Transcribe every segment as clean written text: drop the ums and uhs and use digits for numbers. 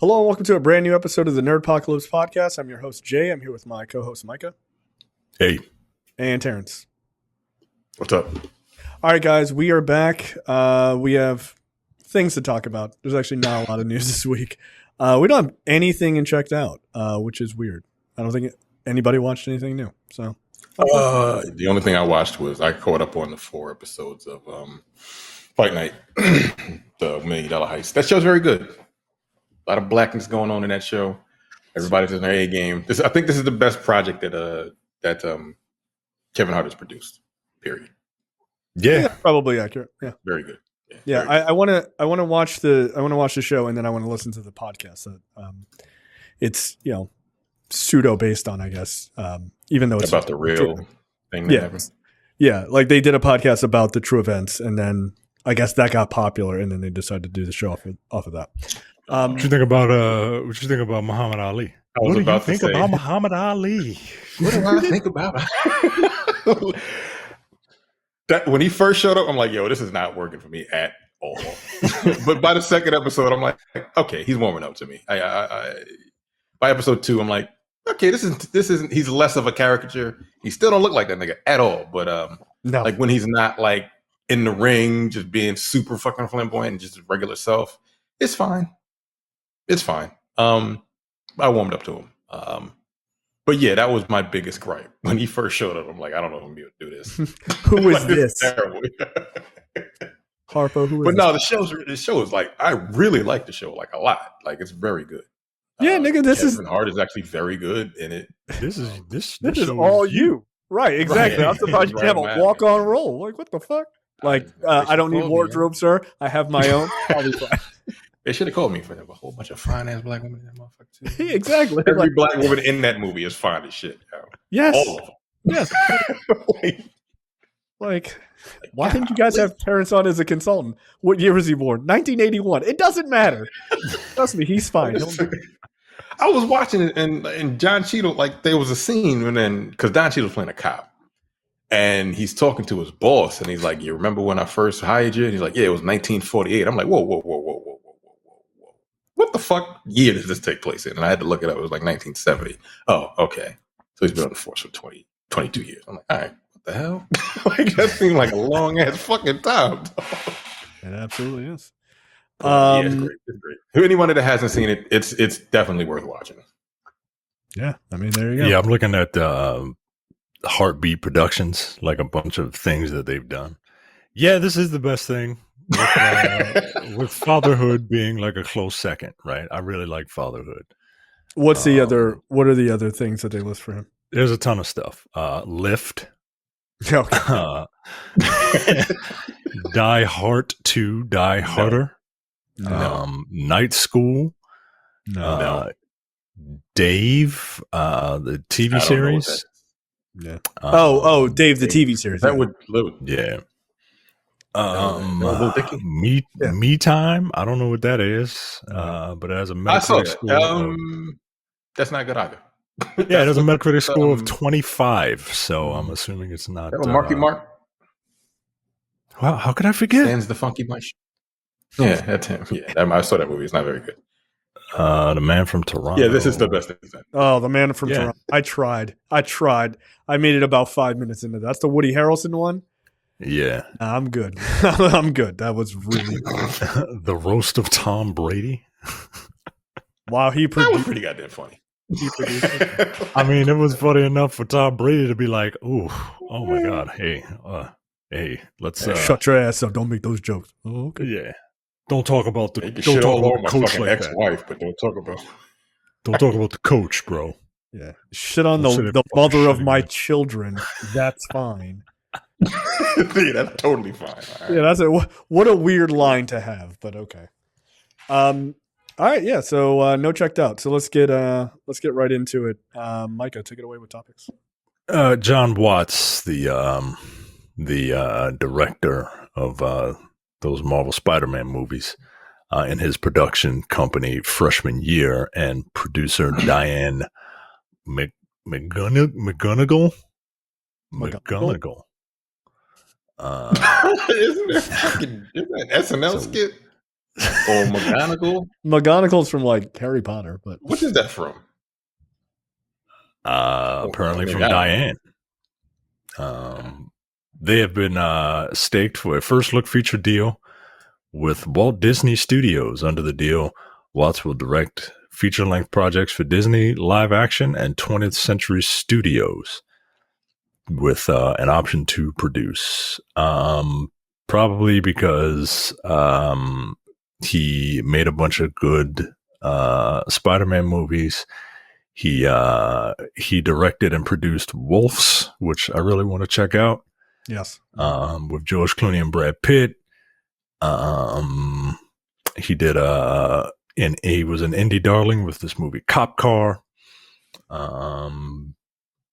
Hello and welcome to a brand new episode of the Nerdpocalypse Podcast. I'm your host, Jay. I'm here with my co-host, Micah. Hey. And Terrence. What's up? All right, guys, we are back. We have things to talk about. There's actually not a lot of news this week. We don't have anything in checked out, which is weird. I don't think anybody watched anything new. So, the only thing I watched was I caught up on the 4 episodes of Fight Night, the $1 Million Heist. That show's very good. A lot of blackness going on in that show. Everybody's in their A game. I think this is the best project that Kevin Hart has produced. Period. Yeah, probably accurate. Yeah, very good. Yeah, I want to watch the show and then I want to listen to the podcast. So, it's pseudo based on, I guess, even though it's about the real thing. Yeah, like they did a podcast about the true events, and then I guess that got popular, and then they decided to do the show off of that. What you think about Muhammad Ali? What do you think about Muhammad Ali? What do I think about that? When he first showed up, I'm like, yo, this is not working for me at all. But by the second episode, I'm like, okay, he's warming up to me. By episode 2, I'm like, okay, this isn't. He's less of a caricature. He still don't look like that nigga at all. But no. Like when he's not like in the ring, just being super fucking flamboyant and just his regular self, it's fine. It's fine. I warmed up to him. But yeah, that was my biggest gripe. When he first showed up, I'm like, I don't know if I'm going to be able to do this. Who is this? Terrible. Harpo, who is But no, the show is like, I really like the show like a lot. Like it's very good. Yeah, nigga, Kevin Hart is actually very good in it. This is all you. Right, exactly. Right. I'm surprised you have a walk-on role. Like, what the fuck? Like, I don't need wardrobe, sir. I have my own. I'll be fine. They should have called me for that. A whole bunch of fine-ass black women in that motherfucker, too. Exactly. Every black woman in that movie is fine as shit. Yo. Yes. All of them. Yes. Like, why didn't you guys have Terrence on as a consultant? What year was he born? 1981. It doesn't matter. Trust me, he's fine. I was watching it, and Don Cheadle, like, there was a scene, and then, because Don Cheadle's playing a cop, and he's talking to his boss, and he's like, you remember when I first hired you? And he's like, yeah, it was 1948. I'm like, whoa. What the fuck year does this take place in? And I had to look it up. It was like 1970. Oh, okay. So he's been on the force for 22 years. I'm like, all right, what the hell? Like, that seemed like a long ass fucking time. It absolutely is. Yeah, it's great. It's great. Anyone that hasn't seen it, it's definitely worth watching. Yeah, I mean, there you go. Yeah, I'm looking at Heartbeat Productions, like a bunch of things that they've done. Yeah, this is the best thing. With Fatherhood being like a close second, right? I really like Fatherhood. What's the other? What are the other things that they list for him? There's a ton of stuff. Lift. Okay. Die Hard 2, Die Harder. No. Night School. No. Dave, the TV series. Yeah. Dave, the TV series. That would yeah. Me Time. I don't know what that is, but it has a Metacritic score. That's not good either. Yeah, it has a Metacritic score of 25, so I'm assuming it's not. Marky Mark. Wow, how could I forget? Sans the Funky Bunch. Yeah, that's him. Yeah, I saw that movie. It's not very good. The Man from Toronto. Yeah, this is the best thing. Oh, The Man from Toronto. I tried. I made it about 5 minutes into that. That's the Woody Harrelson one. Yeah. I'm good. I'm good. That was really good. The Roast of Tom Brady. Wow, that was pretty goddamn funny. I mean, it was funny enough for Tom Brady to be like, oh my God, hey, let's shut your ass up. Don't make those jokes. Oh, okay. Yeah. Don't talk about the coach like ex-wife, but don't talk about the coach, bro. Yeah. Shit on the mother of my children. That's fine. Yeah, that's totally fine. Right. Yeah, that's what a weird line to have, but okay. All right, yeah. So no checked out. So let's get right into it. Micah, take it away with topics. Jon Watts, the director of those Marvel Spider-Man movies, in his production company freshman year, and producer Diane McGonigal. Isn't that an SNL skit? Oh, McGonagall? McGonagall's from like Harry Potter, but What is that from? Apparently from Diane. They have been staked for a first look feature deal with Walt Disney Studios. Under the deal, Watts will direct feature-length projects for Disney Live Action and 20th Century Studios with an option to produce. Probably because he made a bunch of good Spider-Man movies. He directed and produced Wolves, which I really want to check out. yes, with George Clooney and Brad Pitt. He did he was an indie darling with this movie Cop Car.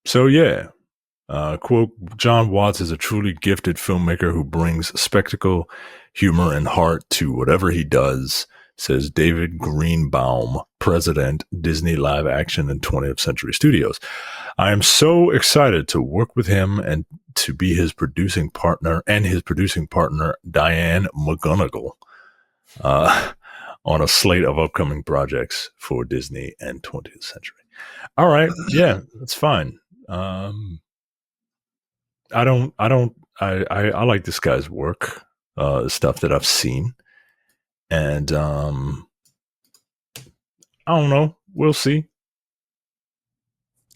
So yeah, quote, Jon Watts is a truly gifted filmmaker who brings spectacle, humor, and heart to whatever he does, says David Greenbaum, president, Disney Live Action and 20th Century Studios. I am so excited to work with him and to be his producing partner Diane McGonagall, on a slate of upcoming projects for Disney and 20th Century. All right. Yeah, that's fine. I like this guy's work, stuff that I've seen. And I don't know. We'll see.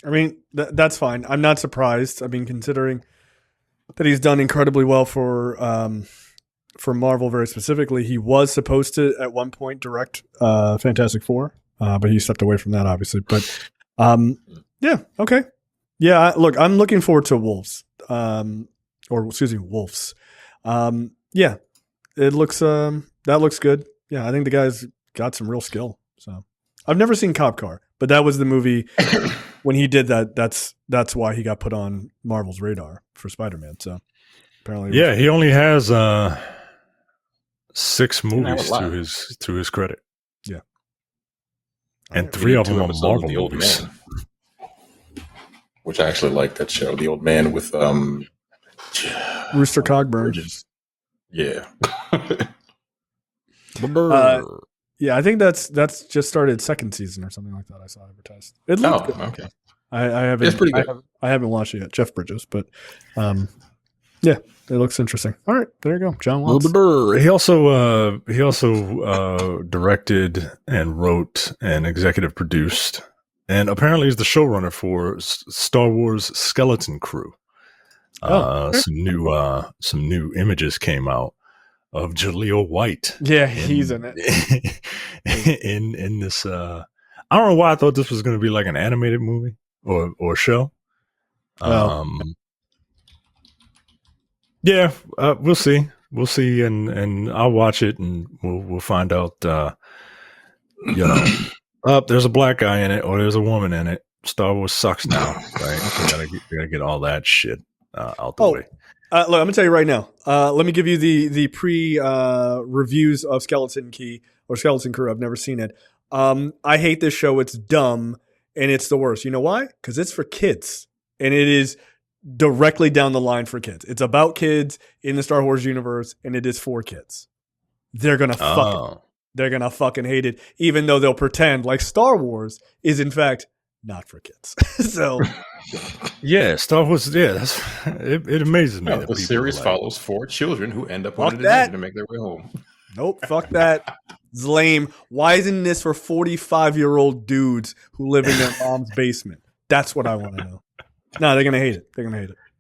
I mean, that's fine. I'm not surprised. I mean, considering that he's done incredibly well for Marvel, very specifically, he was supposed to at one point direct Fantastic Four, but he stepped away from that, obviously. But yeah, okay, yeah. Look, I'm looking forward to Wolves, Wolves. Yeah, it looks that looks good. Yeah, I think the guy's got some real skill. So I've never seen Cop Car, but that was the movie when he did that. That's why he got put on Marvel's radar for Spider-Man. So apparently, yeah, he only has 6 movies to his credit. Yeah, and 3 of them are Marvel movies. Which I actually like that show, The Old Man with Rooster Cogburn. Yeah. Yeah, I think that's just started second season or something like that. I saw advertised. It looks good. Okay. I haven't. It's pretty good. I haven't watched it yet. Jeff Bridges, but yeah, it looks interesting. All right, there you go, Jon Watts. He also directed and wrote and executive produced, and apparently is the showrunner for Star Wars Skeleton Crew. Some new images came out of Jaleel White. Yeah, he's in it. in this, I don't know why I thought this was going to be like an animated movie or show. Yeah, we'll see. We'll see, and I'll watch it, and we'll find out. There's a black guy in it, or there's a woman in it. Star Wars sucks now, right? We gotta get all that shit out the way. Look, I'm gonna tell you right now. Let me give you the pre reviews of Skeleton Crew. I've never seen it. I hate this show. It's dumb and it's the worst. You know why? Because it's for kids, and it is directly down the line for kids. It's about kids in the Star Wars universe, and it is for kids. They're gonna They're gonna fucking hate it, even though they'll pretend like Star Wars is in fact not for kids. So. Yeah, Star Wars. Yeah, it amazes me. The series follows 4 children who end up on a disaster to make their way home. Nope, fuck that. It's lame. Why isn't this for 45-year-old dudes who live in their mom's basement? That's what I want to know. No, they're gonna hate it.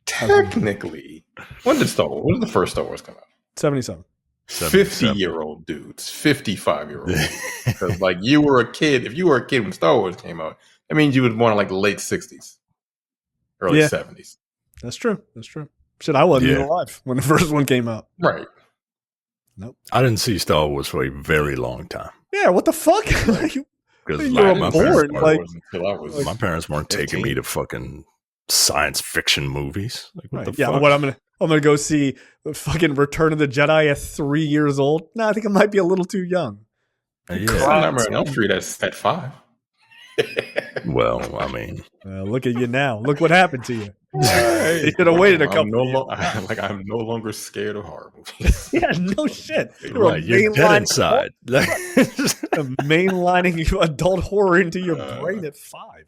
Technically, when did the first Star Wars come out? 77. 50-year-old dudes, 55-year-old. Because like you were a kid. If you were a kid when Star Wars came out, that means you was born in like the late 60s. Early 70s. That's true. Shit, I wasn't even alive when the first one came out. Right. Nope. I didn't see Star Wars for a very long time. Yeah, what the fuck? Because my parents weren't taking me to fucking science fiction movies. Like, what the fuck? What I'm gonna go see fucking Return of the Jedi at 3 years old? No, I think I might be a little too young. Nightmare on Elm Street at 5. Well, I mean, look at you now. Look what happened to you. You should have waited a couple of years. Like I'm no longer scared of horror movies. Yeah, no shit. Right, you're dead inside. Mainlining adult horror into your brain at 5.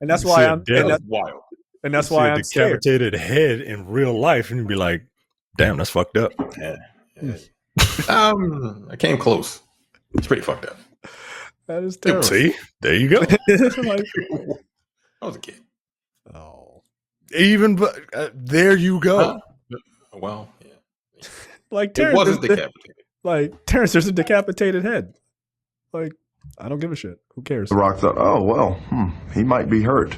And that's why I'm wild. And that's why I'm scared. Decapitated head in real life, and you'd be like, "Damn, that's fucked up." Yeah. I came close. It's pretty fucked up. That is terrible. See, there you go. I was a kid. Oh, even there you go. Well, yeah. Like Terrence, it wasn't decapitated. Like Terrence, there's a decapitated head. Like I don't give a shit. Who cares? The Rock thought, oh well, he might be hurt.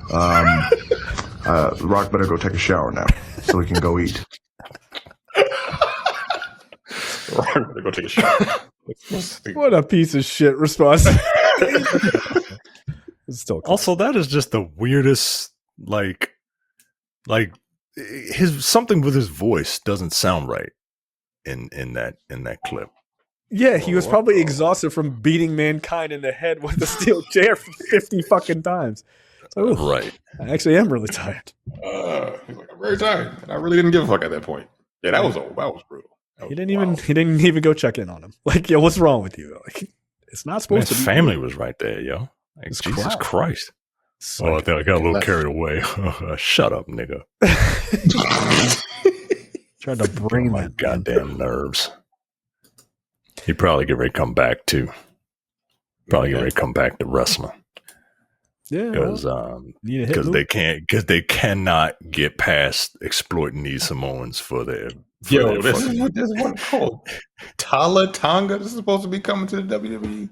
The Rock better go take a shower now so he can go eat. Rock better go take a shower. What a piece of shit response. Still also, that is just the weirdest. Like his something with his voice doesn't sound right in that clip. Yeah, he was probably exhausted from beating mankind in the head with a steel chair for 50 fucking times. So, right. I actually am really tired. He's like, I'm very tired. And I really didn't give a fuck at that point. Yeah, that was brutal. He didn't even go check in on him. Like, yo, what's wrong with you? Like, it's not supposed to be. His family was right there, yo. Like, Jesus Christ. Oh, I think I got a little carried away. Shut up, nigga. Tried to bring my goddamn nerves. He'd probably get ready to come back too. Probably get ready to come back to wrestling. Yeah, because they cannot get past exploiting these Samoans for their. This is what this one called. Tala Tonga. This is supposed to be coming to the WWE.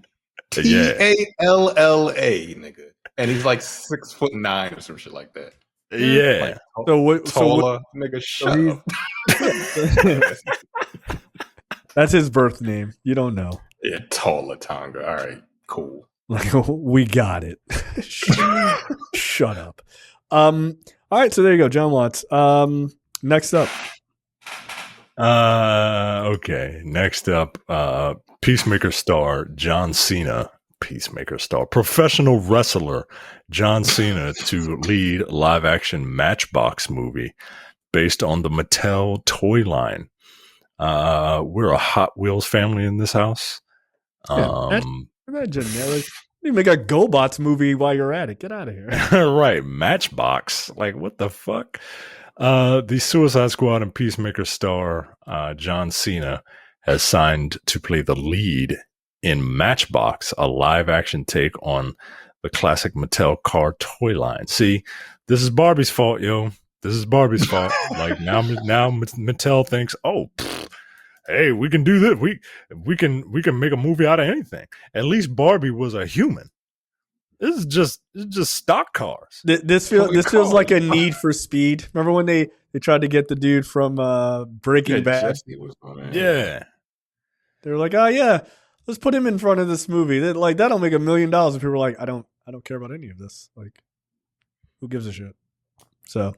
Talla, nigga, and he's like 6'9" or some shit like that. Yeah. Like, Tola, nigga, shut up. That's his birth name. You don't know. Yeah, Tala Tonga. All right, cool. Like, we got it. Shut up. All right, so there you go, Jon Watts. Next up. Okay. Next up, Peacemaker star John Cena. Peacemaker star, professional wrestler John Cena to lead live-action Matchbox movie based on the Mattel toy line. We're a Hot Wheels family in this house. Isn't that generic? You make a GoBots movie while you're at it. Get out of here. Right. Matchbox. Like, what the fuck? The Suicide Squad and Peacemaker star John Cena has signed to play the lead in Matchbox, a live-action take on the classic Mattel car toy line. See, this is Barbie's fault, yo. This is Barbie's fault. Like now Mattel thinks, hey, we can do this. We can make a movie out of anything. At least Barbie was a human. This is just stock cars. This feels like a Need for Speed. Remember when they tried to get the dude from Breaking Bad? Yeah. They were like, oh yeah, let's put him in front of this movie. That'll make $1 million. And people were like, I don't care about any of this. Like, who gives a shit? So,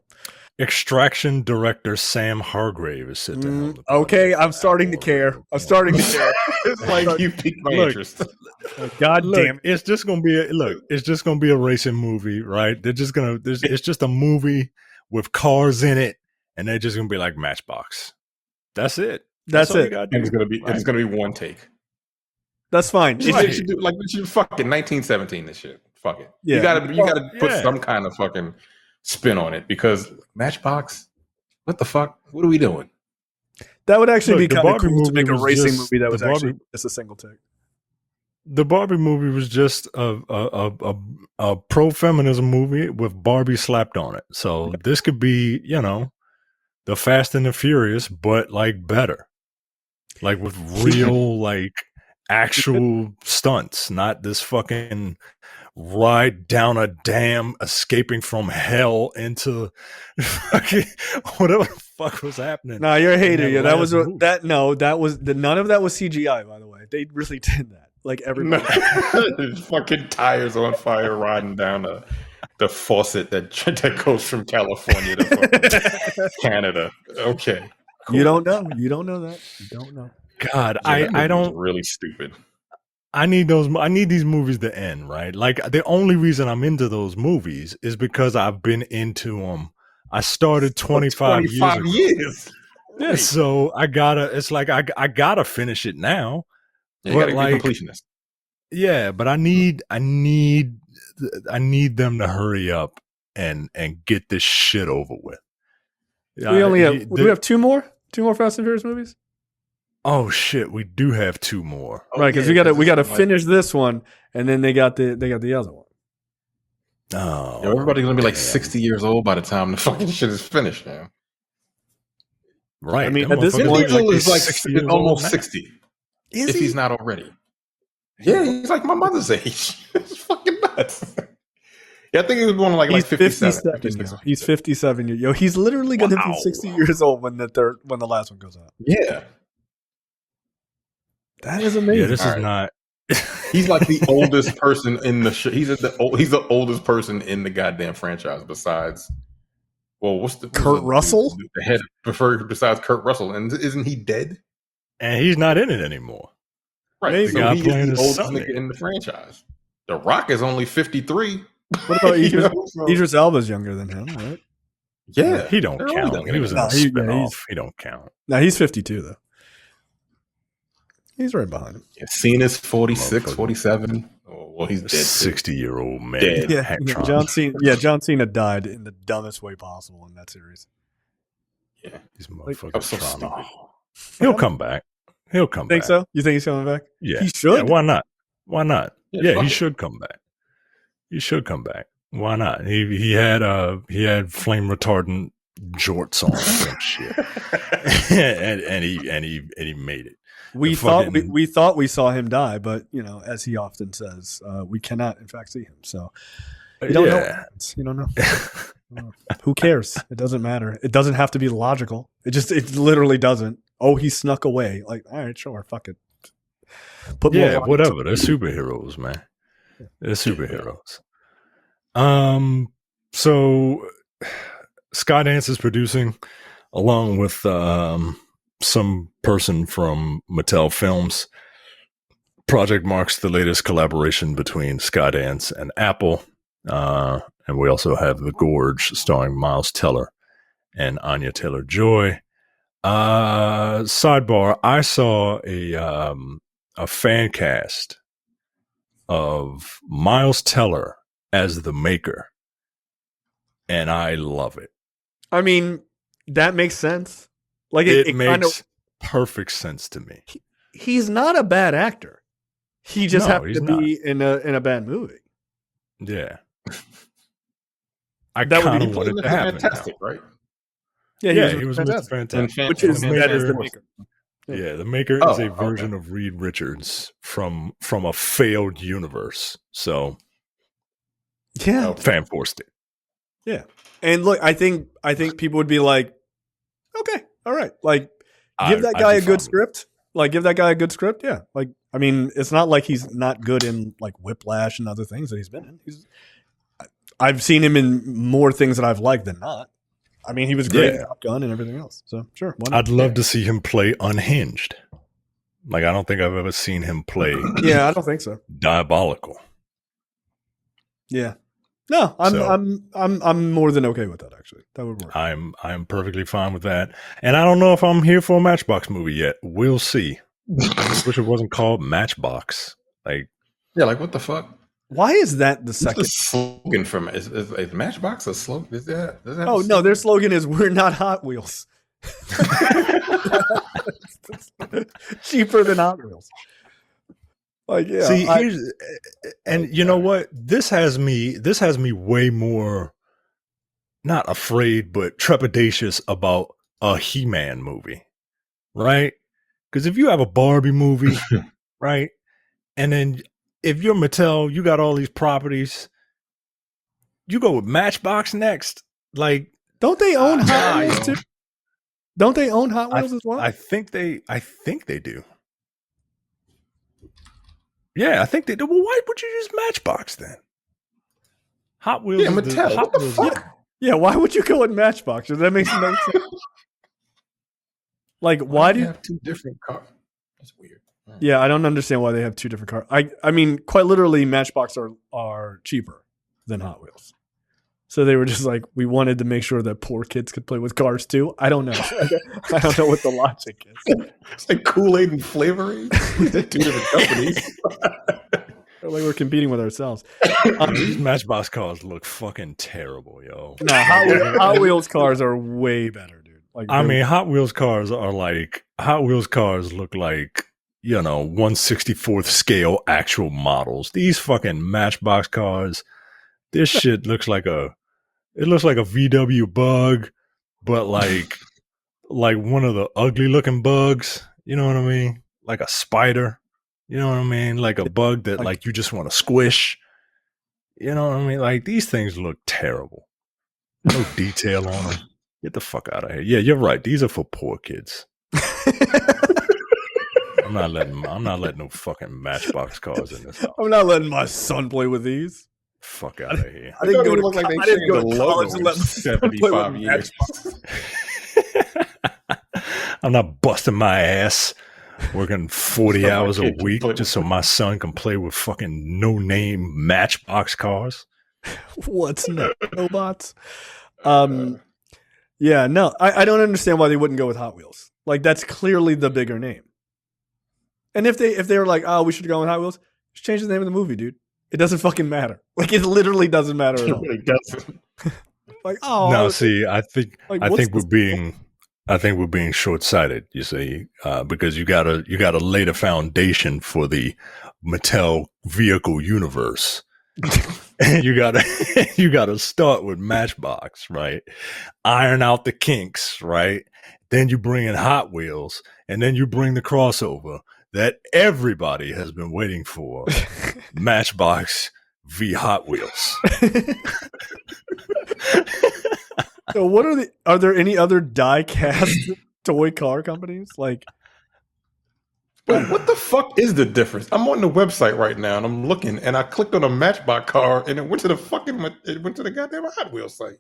Extraction director Sam Hargrave is sitting there. Okay, I'm starting to care. It's like you piqued my interest. God damn it. It's just gonna be a racing movie, right? It's just a movie with cars in it, and they're just gonna be like Matchbox. That's it. That's it. And it's gonna be one take. That's fine. It should do, like we should fucking 1917 this shit. Fuck it. Yeah. You gotta put some kind of fucking spin on it, because Matchbox, what the fuck? What are we doing? That would actually be kind of cool to make a racing movie that was actually just a single take. The Barbie movie was just a pro-feminism movie with Barbie slapped on it. So this could be, the Fast and the Furious, but like better. Like with real, like actual stunts, not this fucking ride down a dam, escaping from hell into fucking whatever the fuck was happening. Nah, you're a hater. Yeah, none of that was CGI, by the way. They really did that. Like everybody, fucking tires on fire, riding down the faucet that goes from California to Canada. Okay, cool. You don't know that. You don't know. God, I don't really stupid. I need these movies to end, right? Like the only reason I'm into those movies is because I've been into them. I started 25 years ago. Right. So I gotta finish it now. Yeah, you gotta be completionist. Yeah, but I need them to hurry up and get this shit over with. We have two more Fast and Furious movies. Oh shit, we do have two more. Right, because we gotta finish this one, and then they got the other one. Oh, everybody's gonna be like 60 years old by the time the fucking shit is finished, man. Right. I mean, at this point, is like almost 60. If he's not already. Yeah, he's like my mother's age. It's fucking nuts. Yeah, I think he was born like 57. 57. He's 57. Yo, he's literally going to be 60 years old when the last one goes out. Yeah. That is amazing. Yeah, this is not. He's like the oldest person in the show. He's the oldest person in the goddamn franchise besides. Well, Kurt Russell? The head preferred besides Kurt Russell, and isn't he dead? And he's not in it anymore. Right, so he is the oldest nigga in the franchise. The Rock is only 53. What about Idris Elba's younger than him, right? Yeah, he don't count. He was in a spinoff. He don't count. No, he's 52 though. He's right behind him. Yeah, Cena's 46, 47. Oh, well, he's dead. 60-year-old man. Dead. Yeah, John Cena died in the dumbest way possible in that series. Yeah, these motherfuckers. I'm so stupid. He'll come back. He'll come back. Think so? You think he's coming back? Yeah, he should. Yeah, why not? Why not? Yeah, he should come back. He should come back. Why not? He had flame retardant jorts on some shit, and he made it. We thought we saw him die, but as he often says, we cannot in fact see him. So you don't know. You don't know. Who cares? It doesn't matter. It doesn't have to be logical. It literally doesn't. Oh, he snuck away. Like, all right, sure, fuck it. Whatever. They're superheroes, man. They're superheroes. So Skydance is producing, along with some person from Mattel Films. Project marks the latest collaboration between Skydance and Apple. And we also have The Gorge, starring Miles Teller and Anya Taylor-Joy. Sidebar, I saw a fan cast of Miles Teller as the Maker, and I love it. I mean, that makes sense. Like it makes perfect sense to me. He's not a bad actor. He just happened to be in a bad movie. Yeah. I kind of wanted to happen. Fantastic, right? Yeah, he was fantastic. Which is that is the Maker. Yeah, the Maker is a version of Reed Richards from a failed universe. So, yeah, fan forced it. Yeah, and look, I think people would be like, okay, all right, like give that guy a good script. Like give that guy a good script. Yeah, like I mean, it's not like he's not good in like Whiplash and other things that he's been in. I've seen him in more things that I've liked than not. I mean, he was great in Top Gun and everything else. So sure, why not? I'd love to see him play unhinged. Like I don't think I've ever seen him play. Yeah, I don't think so. Diabolical. Yeah. No, I'm more than okay with that. Actually, that would work. I'm perfectly fine with that. And I don't know if I'm here for a Matchbox movie yet. We'll see. I wish it wasn't called Matchbox. Like what the fuck? Why is that the second slogan from is Matchbox a slogan? Is that no, their slogan is "We're not Hot Wheels." Cheaper than Hot Wheels. Like, yeah. See, you know what? This has me way more not afraid, but trepidatious about a He-Man movie, right? Because if you have a Barbie movie, right, and then if you're Mattel, you got all these properties. You go with Matchbox next. Like, don't they own Hot Wheels too? Don't they own Hot Wheels as well? I think they do. Yeah, I think they do. Well, why would you use Matchbox then? Hot Wheels. Yeah, Mattel. What the fuck? Yeah, why would you go with Matchbox? That makes no sense. Like, why do you have two different cars? That's weird. Yeah, I don't understand why they have two different cars. I mean, quite literally, Matchbox are cheaper than Hot Wheels. So they were just like, we wanted to make sure that poor kids could play with cars too. I don't know. I don't know what the logic is. It's like Kool-Aid and flavoring. They're two different companies. Like we're competing with ourselves. These Matchbox cars look fucking terrible, yo. No, Hot Wheels cars are way better, dude. Like, I mean, Hot Wheels cars look like, 1/64th scale actual models. These fucking Matchbox cars, this shit looks like a VW Bug, but like one of the ugly looking bugs. You know what I mean? Like a spider. You know what I mean? Like a bug that like you just want to squish. You know what I mean? Like these things look terrible. No detail on them. Get the fuck out of here. Yeah, you're right. These are for poor kids. I'm not letting no fucking Matchbox cars in this house. I'm not letting my son play with these. Fuck out of here. I didn't go to college and let my son play with years. I'm not busting my ass working 40 hours a week just so my son can play with fucking no-name Matchbox cars. What's next? Robots? Yeah, no, I don't understand why they wouldn't go with Hot Wheels. Like that's clearly the bigger name. And if they were like, oh, we should go with Hot Wheels, just change the name of the movie, dude. It doesn't fucking matter. Like it literally doesn't matter at all. It really doesn't. Like, oh no, see, I think we're being being short-sighted, you see, because you gotta lay the foundation for the Mattel vehicle universe. you gotta start with Matchbox, right? Iron out the kinks, right? Then you bring in Hot Wheels, and then you bring the crossover that everybody has been waiting for. Matchbox v Hot Wheels. So are there any other die-cast toy car companies? Like, but what the fuck is the difference? I'm on the website right now and I'm looking, and I clicked on a Matchbox car and it went to the goddamn Hot Wheels site.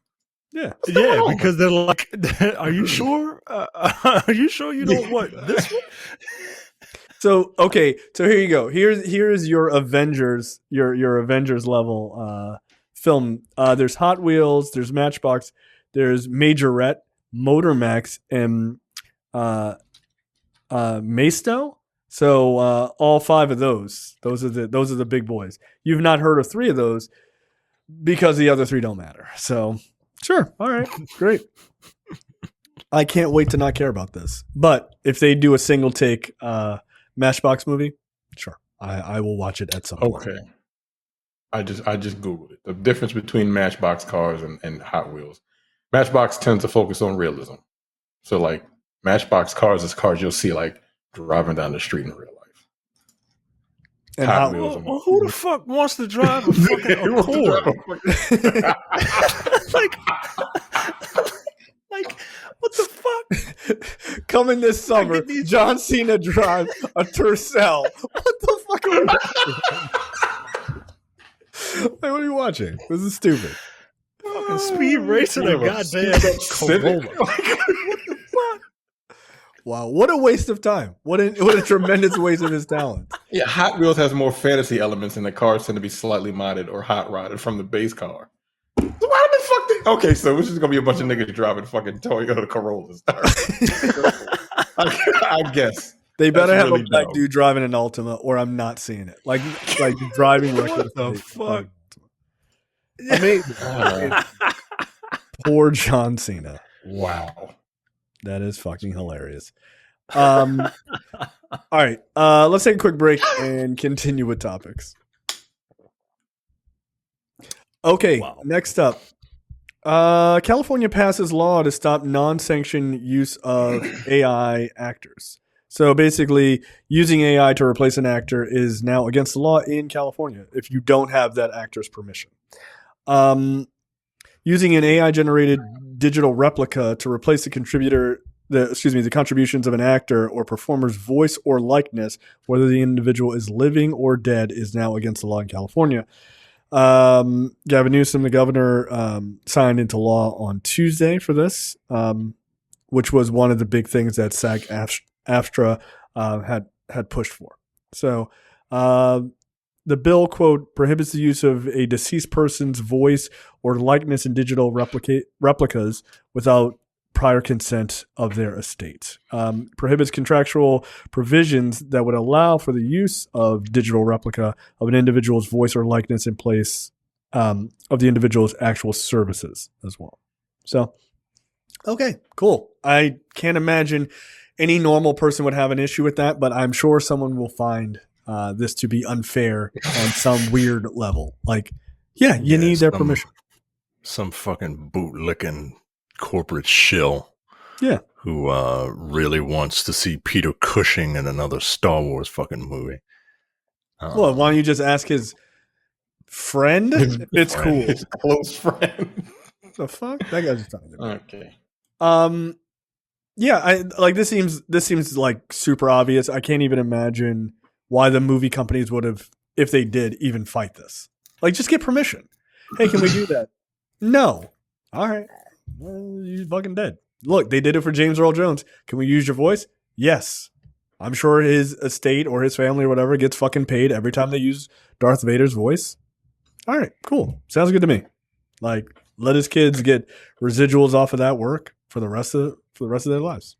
Yeah, because they're like, are you sure? Are you sure you don't want this one? So here you go. Here's your Avengers, your Avengers level film. There's Hot Wheels, there's Matchbox, there's Majorette, Motormax, and Maisto. So all five of those are the big boys. You've not heard of three of those because the other three don't matter. So sure, all right, great. I can't wait to not care about this. But if they do a single take Matchbox movie, sure, I will watch it at some point. Okay. I just Googled it. The difference between Matchbox cars and Hot Wheels. Matchbox tends to focus on realism. So like Matchbox cars is cars you'll see like driving down the street in real life. And Hot Wheels. Well, who the fuck wants to drive a fucking Accord? like, what the fuck? Coming this summer, John Cena drives a Tercel. What the fuck are we watching? Like, what are you watching? This is stupid. Fucking speed racing a goddamn Corolla. What the fuck? Wow, what a waste of time. What a tremendous waste of his talent. Yeah, Hot Wheels has more fantasy elements, and the cars tend to be slightly modded or hot rodded from the base car. So why the fuck okay, so it's just gonna be a bunch of niggas driving fucking Toyota Corollas. I guess. They better have really a black dude driving an Altima, or I'm not seeing it. Like driving what the fuck? Amazing. Poor John Cena. Wow. That is fucking hilarious. All right. Let's take a quick break and continue with topics. Okay, wow. Next up. California passes law to stop non-sanctioned use of AI actors. So basically, using AI to replace an actor is now against the law in California if you don't have that actor's permission. Using an AI-generated digital replica to replace the contributions of an actor or performer's voice or likeness, whether the individual is living or dead, is now against the law in California. Gavin Newsom, the governor, signed into law on Tuesday for this, which was one of the big things that SAG-AFTRA had pushed for. So the bill, quote, prohibits the use of a deceased person's voice or likeness in digital replicas without prior consent of their estate. Prohibits contractual provisions that would allow for the use of digital replica of an individual's voice or likeness in place of the individual's actual services as well. So, okay, cool. I can't imagine any normal person would have an issue with that, but I'm sure someone will find this to be unfair on some weird level. Like, yeah, you need their permission. Some fucking bootlicking corporate shill. Yeah. Who really wants to see Peter Cushing in another Star Wars fucking movie. Well, why don't you just ask his friend? It's cool. His close friend. The fuck? That guy's just talking about. Okay. Yeah, I like this seems like super obvious. I can't even imagine why the movie companies would have, if they did, even fight this. Like, just get permission. Hey, can we do that? No. All right. Well, you're fucking dead. Look, they did it for James Earl Jones. Can we use your voice? Yes. I'm sure his estate or his family or whatever gets fucking paid every time they use Darth Vader's voice. All right, cool. Sounds good to me. Like, let his kids get residuals off of that work for the rest of their lives.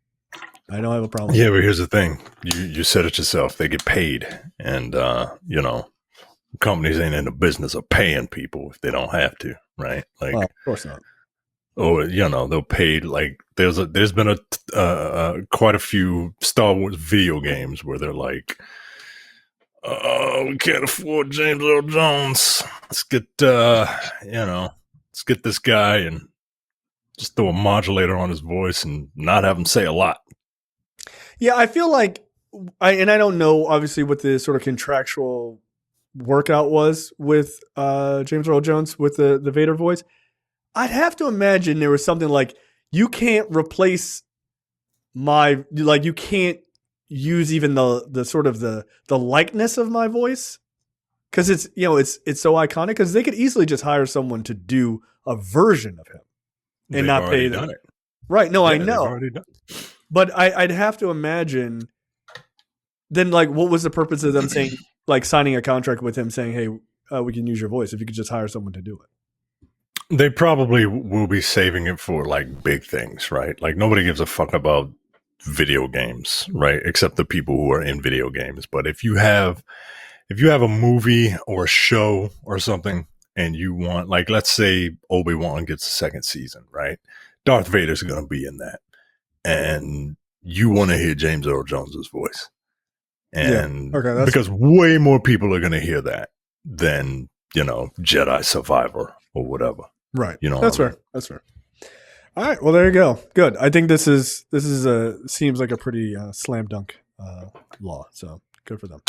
I don't have a problem. Yeah, but here's the thing. You said it yourself. They get paid. And, companies ain't in the business of paying people if they don't have to, right? Like, well, of course not. Or, they'll pay, like, there's been quite a few Star Wars video games where they're like, we can't afford James Earl Jones. Let's get, let's get this guy and just throw a modulator on his voice and not have him say a lot. Yeah, I feel like, I don't know, obviously, what the sort of contractual workout was with James Earl Jones with the Vader voice. I'd have to imagine there was something like, you can't replace you can't use even the sort of the likeness of my voice, because it's so iconic, because they could easily just hire someone to do a version of him and They've not pay them. Right. No, yeah, I know. But I'd have to imagine then, like, what was the purpose of them saying, like, signing a contract with him saying, hey, we can use your voice, if you could just hire someone to do it? They probably will be saving it for, like, big things, right? Like, nobody gives a fuck about video games, right? Except the people who are in video games. But if you have a movie or a show or something and you want, like, let's say Obi-Wan gets a second season, right? Darth Vader's going to be in that. And you want to hear James Earl Jones's voice. And because way more people are going to hear that than, Jedi Survivor or whatever. Right. That's fair. That's fair. All right. Well, there you go. Good. I think this seems like a pretty slam dunk law. So good for them.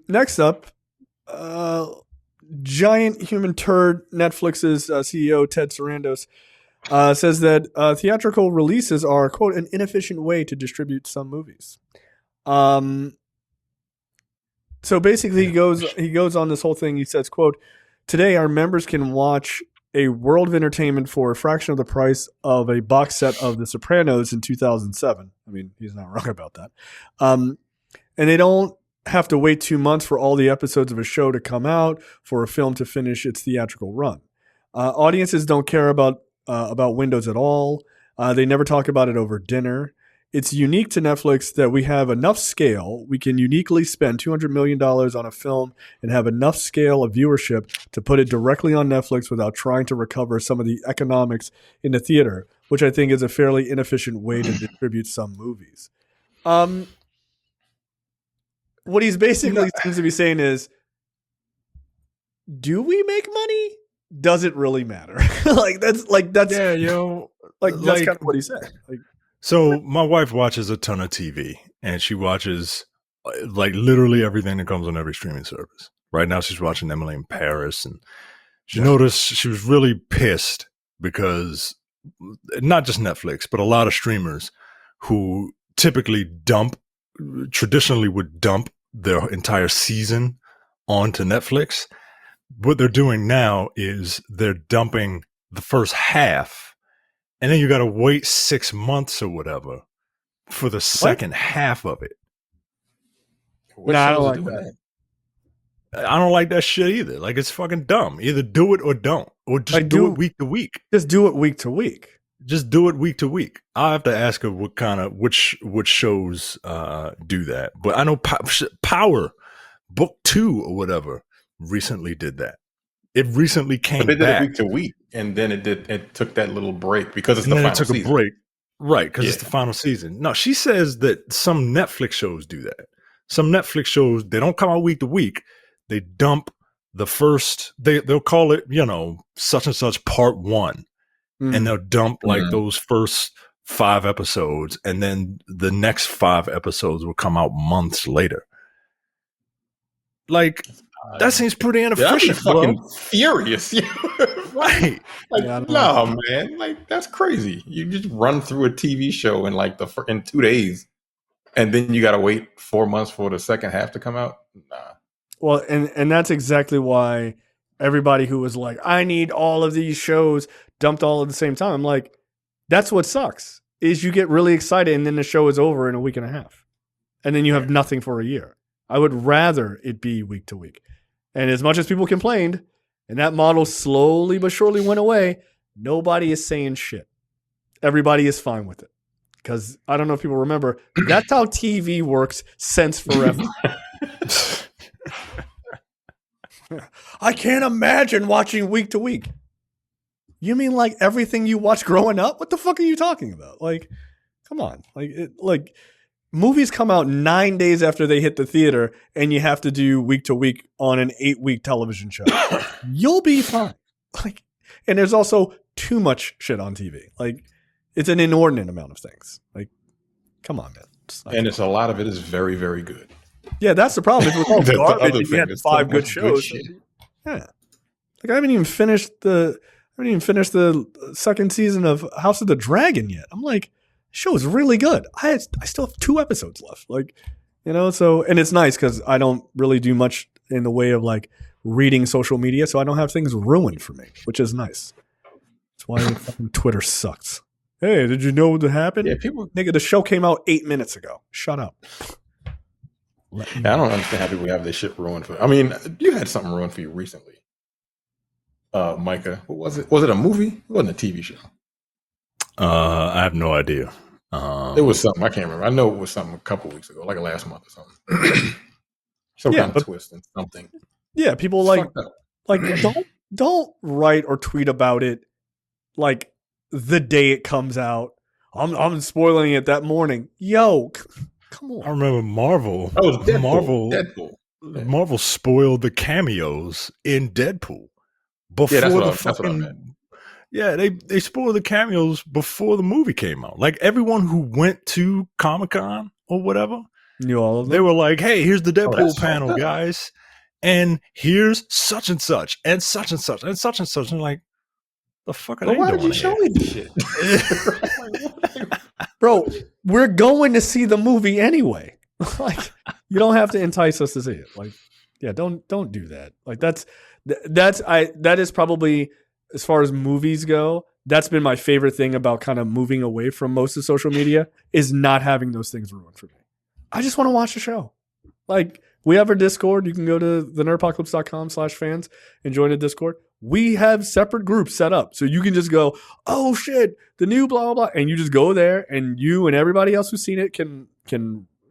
Next up, giant human turd, Netflix's CEO Ted Sarandos says that theatrical releases are, quote, an inefficient way to distribute some movies. So basically, he goes on this whole thing. He says, quote, today our members can watch a world of entertainment for a fraction of the price of a box set of The Sopranos in 2007. I mean, he's not wrong about that. And they don't have to wait 2 months for all the episodes of a show to come out for a film to finish its theatrical run. Audiences don't care about windows at all. They never talk about it over dinner. It's unique to Netflix that we have enough scale. We can uniquely spend $200 million on a film and have enough scale of viewership to put it directly on Netflix without trying to recover some of the economics in the theater, which I think is a fairly inefficient way to distribute some movies. What he's basically seems to be saying is, do we make money? Does it really matter? That's yeah, that's kind of what he said. So my wife watches a ton of TV, and she watches like literally everything that comes on every streaming service. Right now she's watching Emily in Paris, and she noticed she was really pissed because not just Netflix, but a lot of streamers who traditionally would dump their entire season onto Netflix. What they're doing now is they're dumping the first half, and then you got to wait 6 months or whatever for the second half of it. What Nah, I don't shows are like doing that. that? I don't like that shit either. Like, it's fucking dumb. Either do it or don't, or just Like, do it week to week. Just do it week to week. Just do it week to week. I have to ask her what kind of which shows do that. But I know Power Book 2 or whatever recently did that. It recently came But they did back. it week to week, and then it took that little break because it's and the then final it took season. a break, right? Because it's the final season. No, she says that some Netflix shows do that. Some Netflix shows, they don't come out week to week. They dump the first. They'll call it, such and such part 1, and they'll dump like those first 5 episodes, and then the next 5 episodes will come out months later. Like, that seems pretty inefficient, I'd be fucking furious. Right? Like, no, man. Like, that's crazy. You just run through a TV show in like in 2 days, and then you got to wait 4 months for the second half to come out. Nah. Well, and that's exactly why everybody who was like, I need all of these shows dumped all at the same time. I'm like, that's what sucks is you get really excited and then the show is over in a week and a half, and then you have nothing for a year. I would rather it be week to week. And as much as people complained, and that model slowly but surely went away, nobody is saying shit. Everybody is fine with it. Because I don't know if people remember, that's how TV works since forever. I can't imagine watching week to week. You mean like everything you watched growing up? What the fuck are you talking about? Like, come on. Like movies come out 9 days after they hit the theater, and you have to do week to week on an 8-week television show. You'll be fine. Like, and there's also too much shit on TV. Like, it's an inordinate amount of things. Like, come on, man. It's a lot of it is very, very good. Yeah, that's the problem. If it was all garbage and you had 5 good shows. Yeah. Like, I haven't even finished the second season of House of the Dragon yet. I'm like, show is really good. I still have 2 episodes left. Like, so, and it's nice because I don't really do much in the way of like reading social media, so I don't have things ruined for me, which is nice. That's why fucking Twitter sucks. Hey, did you know what happened? Yeah, nigga, the show came out 8 minutes ago. Shut up. I don't understand how people have this shit ruined for. I mean, you had something ruined for you recently, Micah. What was it? Was it a movie? It wasn't a TV show. I have no idea. It was something I can't remember. I know it was something a couple weeks ago, like last month or something. Some kind of twist and something. Yeah, people like don't write or tweet about it like the day it comes out. I'm spoiling it that morning. Yo, come on. I remember Marvel. Oh, Deadpool. Marvel spoiled the cameos in Deadpool before that's what I meant. Yeah, they spoiled the cameos before the movie came out. Like, everyone who went to Comic-Con or whatever knew all of them. They were like, hey, here's the Deadpool panel, guys. And here's such and such and such and such and such and such. And like, the fuck are they doing? Why did you show me this shit? Bro, we're going to see the movie anyway. Like, you don't have to entice us to see it. Like, yeah, don't do that. Like, that is probably, as far as movies go, that's been my favorite thing about kind of moving away from most of social media, is not having those things ruined for me. I just want to watch the show. Like, we have our Discord. You can go to the nerdpocalypse.com/fans and join the Discord. We have separate groups set up. So you can just go, oh shit, the new blah, blah, blah. And you just go there, and you and everybody else who's seen it can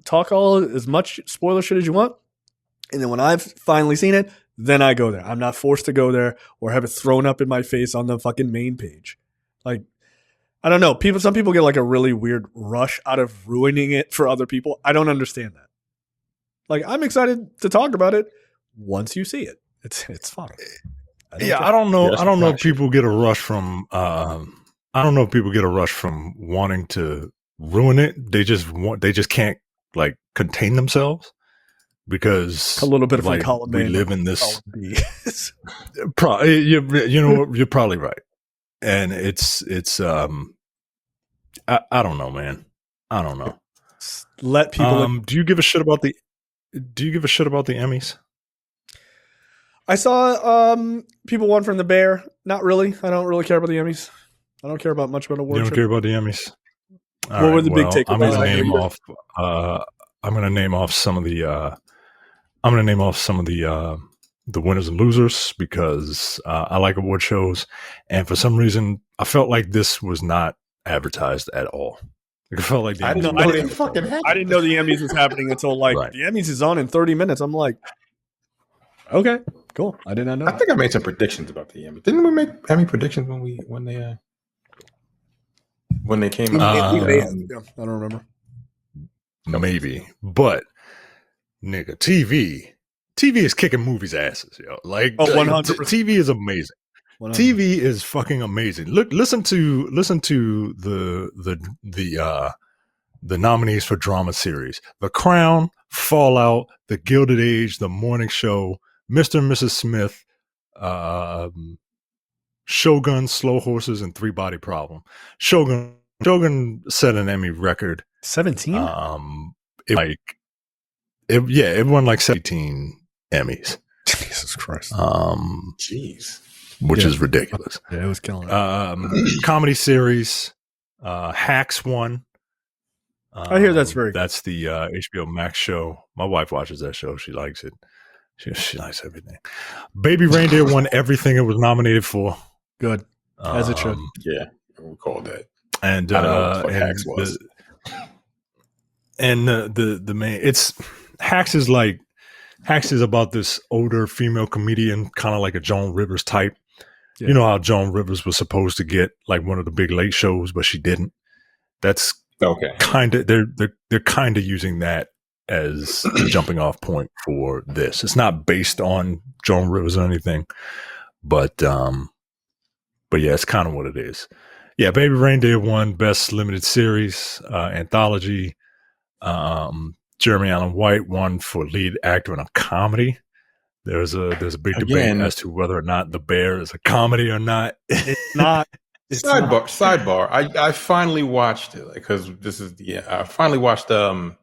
talk as much spoiler shit as you want. And then when I've finally seen it, then I go there. I'm not forced to go there or have it thrown up in my face on the fucking main page. Like, I don't know. Some people get like a really weird rush out of ruining it for other people. I don't understand that. Like, I'm excited to talk about it once you see it. It's fine. I don't know. I don't know if people get a rush from. I don't know if people get a rush from wanting to ruin it. They just can't like contain themselves. Because a little bit of like, column we live in this. You're probably right, and it's I don't know, man. I don't know. Let people. Do you give a shit about the Emmys? I saw people won from the Bear. Not really. I don't really care about the Emmys. I don't care about much about awards. You don't care about the Emmys. What were the big takeaways? I'm going to name off some of the I'm going to name off some of the winners and losers because I like award shows, and for some reason, I felt like this was not advertised at all. I felt like I didn't know they fucking happened. I didn't know the Emmys was happening until like Right. the Emmys is on in 30 minutes. I'm like, okay, cool. I did not know. I think I made some predictions about the Emmy. Didn't we make Emmy predictions when they came out? Yeah, I don't remember. Maybe, but nigga, TV is kicking movies' asses, yo. Like, 100%. TV is amazing. 100%. TV is fucking amazing. Listen to the nominees for drama series: The Crown, Fallout, The Gilded Age, The Morning Show, Mr. and Mrs. Smith, Shogun, Slow Horses, and Three Body Problem. Shogun set an Emmy record. 17. It won like 17 Emmys. Jesus Christ. Jeez. Which is ridiculous. Yeah, it was killing it. Comedy series, Hacks won. I hear that's very That's the HBO Max show. My wife watches that show. She likes it. She likes everything. Baby Reindeer won everything it was nominated for. good. As it should. Yeah, I recall that. And I don't know what Hacks was. The main Hacks is about this older female comedian, kind of like a Joan Rivers type. Yeah. You know how Joan Rivers was supposed to get like one of the big late shows, but she didn't. That's okay. Kind of they're kind of using that as a jumping off point for this. It's not based on Joan Rivers or anything, but yeah, it's kind of what it is. Yeah, Baby Reindeer won Best Limited Series Anthology. Jeremy Allen White won for lead actor in a comedy. There's a big debate as to whether or not The Bear is a comedy or not. It's not. Sidebar. I finally watched it because I finally watched The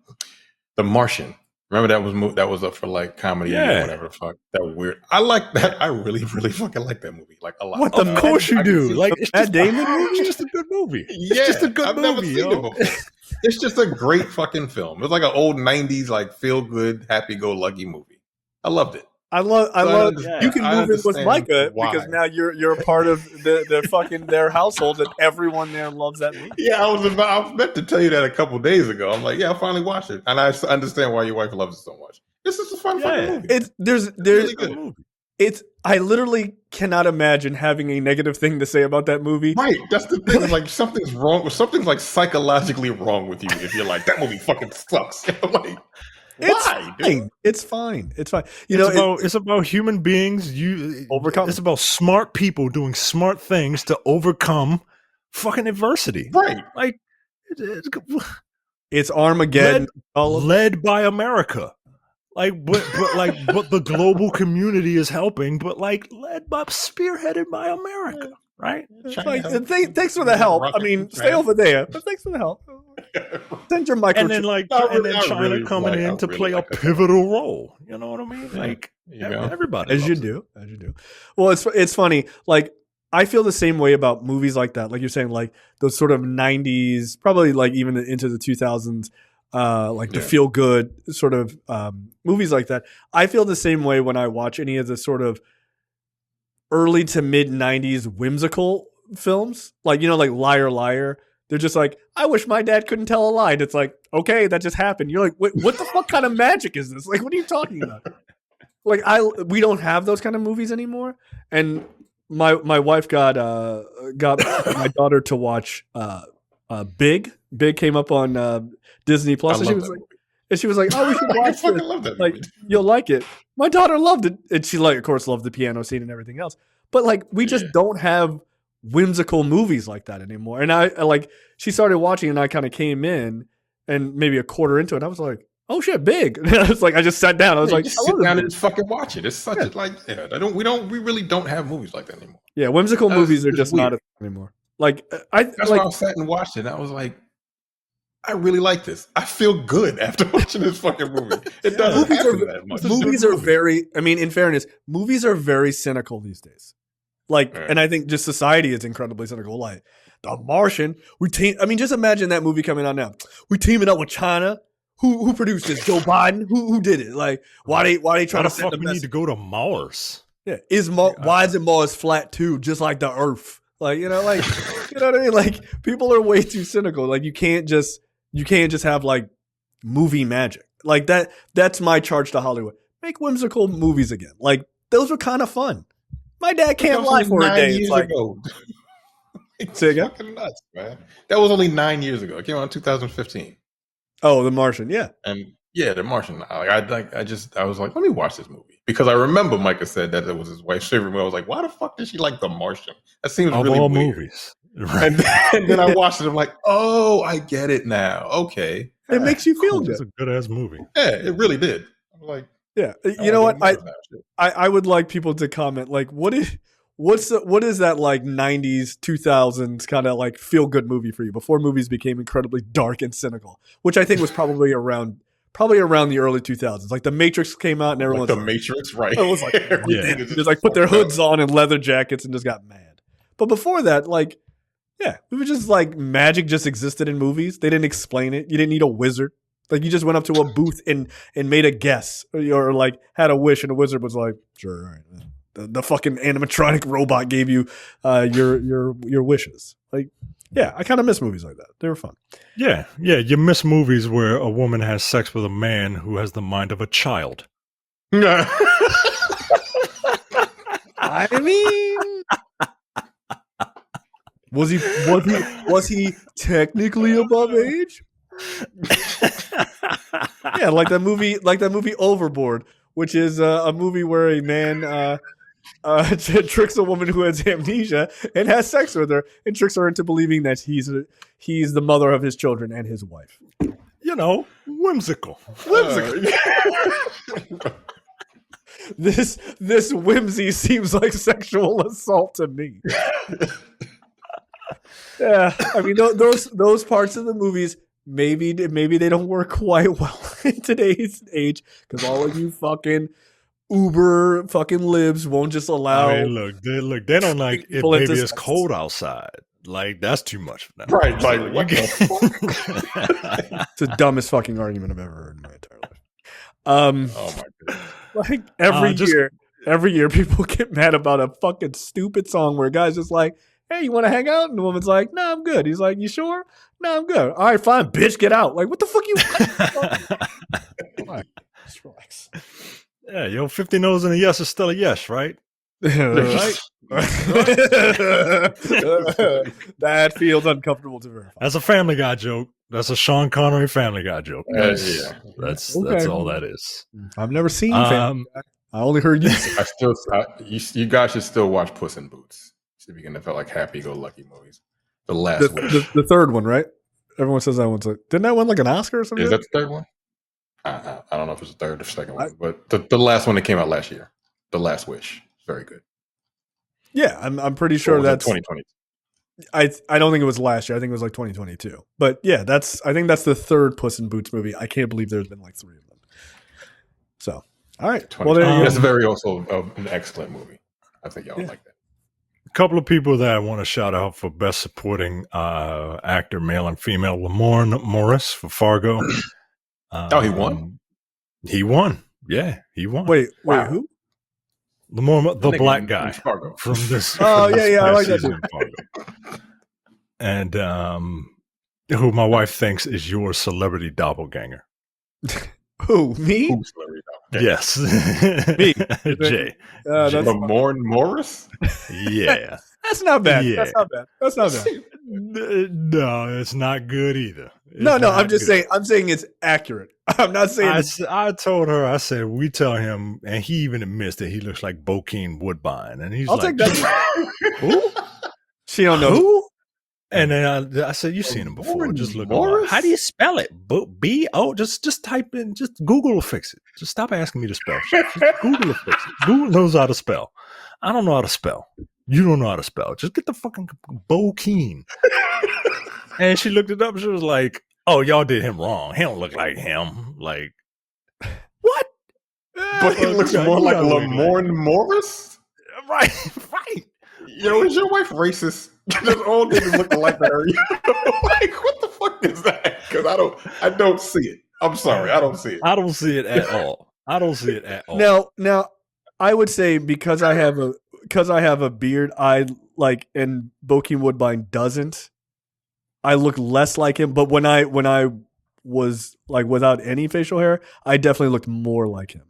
Martian. Remember that was up for like comedy or whatever the fuck. That was weird. I like that. I really, really fucking like that movie. Like a lot. What? Of course you do. Like it's Matt Damon movie. It's just a good movie. Yeah, it's just a good I've movie. Never seen it before. It's just a great fucking film. It's like an old '90s like feel good, happy go lucky movie. I loved it. I love. You can move in with Micah because now you're a part of the fucking their household, and everyone there loves that movie. Yeah, I was meant to tell you that a couple days ago. I'm like, yeah, I finally watched it, and I understand why your wife loves it so much. This is a fun fucking movie. There's really good. I literally cannot imagine having a negative thing to say about that movie. Right, that's the thing. Like something's wrong. Something's like psychologically wrong with you if you're like that movie fucking sucks. Like. Why? It's fine. It's fine. It's about human beings. Overcome. It's about smart people doing smart things to overcome fucking adversity. Right. Like it's Armageddon. Led by America. Like, but the global community is helping, but like spearheaded by America. Right? Thanks for the help. I mean, stay over there, but thanks for the help. Send your microchip. And then China coming in to play a pivotal role. You know what I mean? Like everybody, as you do. Well, it's funny. Like I feel the same way about movies like that. Like you're saying, like those sort of '90s, probably like even into the 2000s, the feel good sort of movies like that. I feel the same way when I watch any of the sort of early to mid 90s whimsical films, like like Liar Liar. They're just like, I wish my dad couldn't tell a lie. And it's like, okay, that just happened. You're like, what the fuck kind of magic is this? Like, what are you talking about? Like we don't have those kind of movies anymore. And my wife got my daughter to watch Big. Big came up on Disney Plus, and she was like, oh, we should watch this. Love that movie. Like, you'll like it. My daughter loved it, and she of course loved the piano scene and everything else. But like, we just don't have whimsical movies like that anymore. And I she started watching, and I kind of came in, and maybe a quarter into it, I was like, oh shit, Big. And I was like, I just sat down. I was like, just sit down and just fucking watch it. It's such we really don't have movies like that anymore. Yeah, whimsical movies are just not a thing anymore. Like that's why I sat and watched it. And I was like, I really like this. I feel good after watching this fucking movie. It doesn't happen that much. Movies are very, I mean, in fairness, movies are very cynical these days. Like, and I think just society is incredibly cynical. Like, The Martian, just imagine that movie coming out now. We teaming up with China. who produced this? Joe Biden? Who did it? Like, why they trying Why to the send fuck a we need message? to go to Mars? Yeah, why is it Mars flat too, just like the Earth? Like, you know what I mean? Like, people are way too cynical. Like, you can't just have like movie magic. Like that. That's my charge to Hollywood. Make whimsical movies again. Like, those were kind of fun. My dad can't lie for a day. It's like, ago. say again? Fucking nuts, man. That was only 9 years ago. It came out in 2015. Oh, The Martian. Yeah. And yeah, The Martian. I was like, let me watch this movie because I remember Micah said that it was his wife's favorite movie. I was like, why the fuck did she like The Martian? That seems Of really all weird. movies. Right. And then I watched it. I'm like, oh, I get it now. Okay, It makes you feel good. It's a good ass movie. Yeah, it really did. I'm like, Yeah. You know what? I would like people to comment like, what is that like 90s 2000s kind of like feel good movie for you before movies became incredibly dark and cynical, which I think was probably around the early 2000s. Like The Matrix came out and everyone like The Matrix, right? It was like, yeah, just like put their hoods on and leather jackets and just got mad. But before that, like, yeah, it was just like magic just existed in movies. They didn't explain it. You didn't need a wizard. Like, you just went up to a booth and made a guess or like had a wish and the wizard was like, sure, all right. The fucking animatronic robot gave you your wishes. Like, yeah, I kind of miss movies like that. They were fun. Yeah. You miss movies where a woman has sex with a man who has the mind of a child. I mean, was he technically above age? Yeah, like that movie Overboard, which is a movie where a man tricks a woman who has amnesia and has sex with her and tricks her into believing that he's the mother of his children and his wife. You know, whimsical. This whimsy seems like sexual assault to me. Yeah, I mean those parts of the movies maybe they don't work quite well in today's age because all of you fucking Uber fucking libs won't just allow. I mean, they don't like it. Maybe it's cold outside. Like, that's too much for them. Right? Like, what the fuck? It's the dumbest fucking argument I've ever heard in my entire life. Oh my goodness! Like every year, people get mad about a fucking stupid song where a guy's just like, "Hey, you want to hang out?" And the woman's like, "No, I'm good." He's like, "You sure?" "No, I'm good." "All right, fine, bitch, get out." Like, what the fuck you? Just relax. Yeah, yo, 50 no's and a yes is still a yes, right? Right? That feels uncomfortable to verify. That's a Family Guy joke. That's a Sean Connery Family Guy joke. Yeah. That's Okay. all that is. I've never seen Family Guy. I only heard you say it. You guys should still watch Puss in Boots. Speaking of like happy-go-lucky movies, the last wish. The third one, right? Everyone says that one's like, didn't that win like an Oscar or something? Is that the third one? I don't know if it's the third or second one, but the last one that came out last year, The Last Wish, very good. Yeah, I'm pretty sure that's 2020. I don't think it was last year. I think it was like 2022. But yeah, I think that's the third Puss in Boots movie. I can't believe there's been like 3 of them. So, all right. Well, there you go. That's very also an excellent movie. I think y'all would like that. A couple of people that I want to shout out for best supporting actor, male and female: Lamorne Morris for Fargo. He won. He won. Yeah, he won. Wait, who? Lamorne, the black guy Fargo. from this. Oh yeah, I like that. Fargo. And who my wife thinks is your celebrity doppelganger. Who, me? Yes, Me. Jay. Lamorne Morris. Yeah, that's not bad. Yeah. That's not bad. No, it's not good either. No, I'm just saying. I'm saying it's accurate. I'm not saying. I told her. I said we tell him, and he even admits that he looks like Bokeem Woodbine, and he's I'll like, take that. "Who? She don't know Who?" And then I said, "You've seen him before. Just look. How do you spell it? B-O. Just type in. Just Google will fix it. Just stop asking me to spell. Just Google will fix it. Google knows how to spell. I don't know how to spell. You don't know how to spell. Just get the fucking Bokeem." And she looked it up. And she was like, "Oh, y'all did him wrong. He don't look like him. Like what? But he looks more like Lamorne Morris. Right. Yo, is your wife racist? Just all niggas looking like her. Like, what the fuck is that? Because I don't see it. I'm sorry, I don't see it. I don't see it at all. I don't see it at all. Now, I would say because I have a beard, I like, and Bokeem Woodbine doesn't. I look less like him, but when I was like without any facial hair, I definitely looked more like him.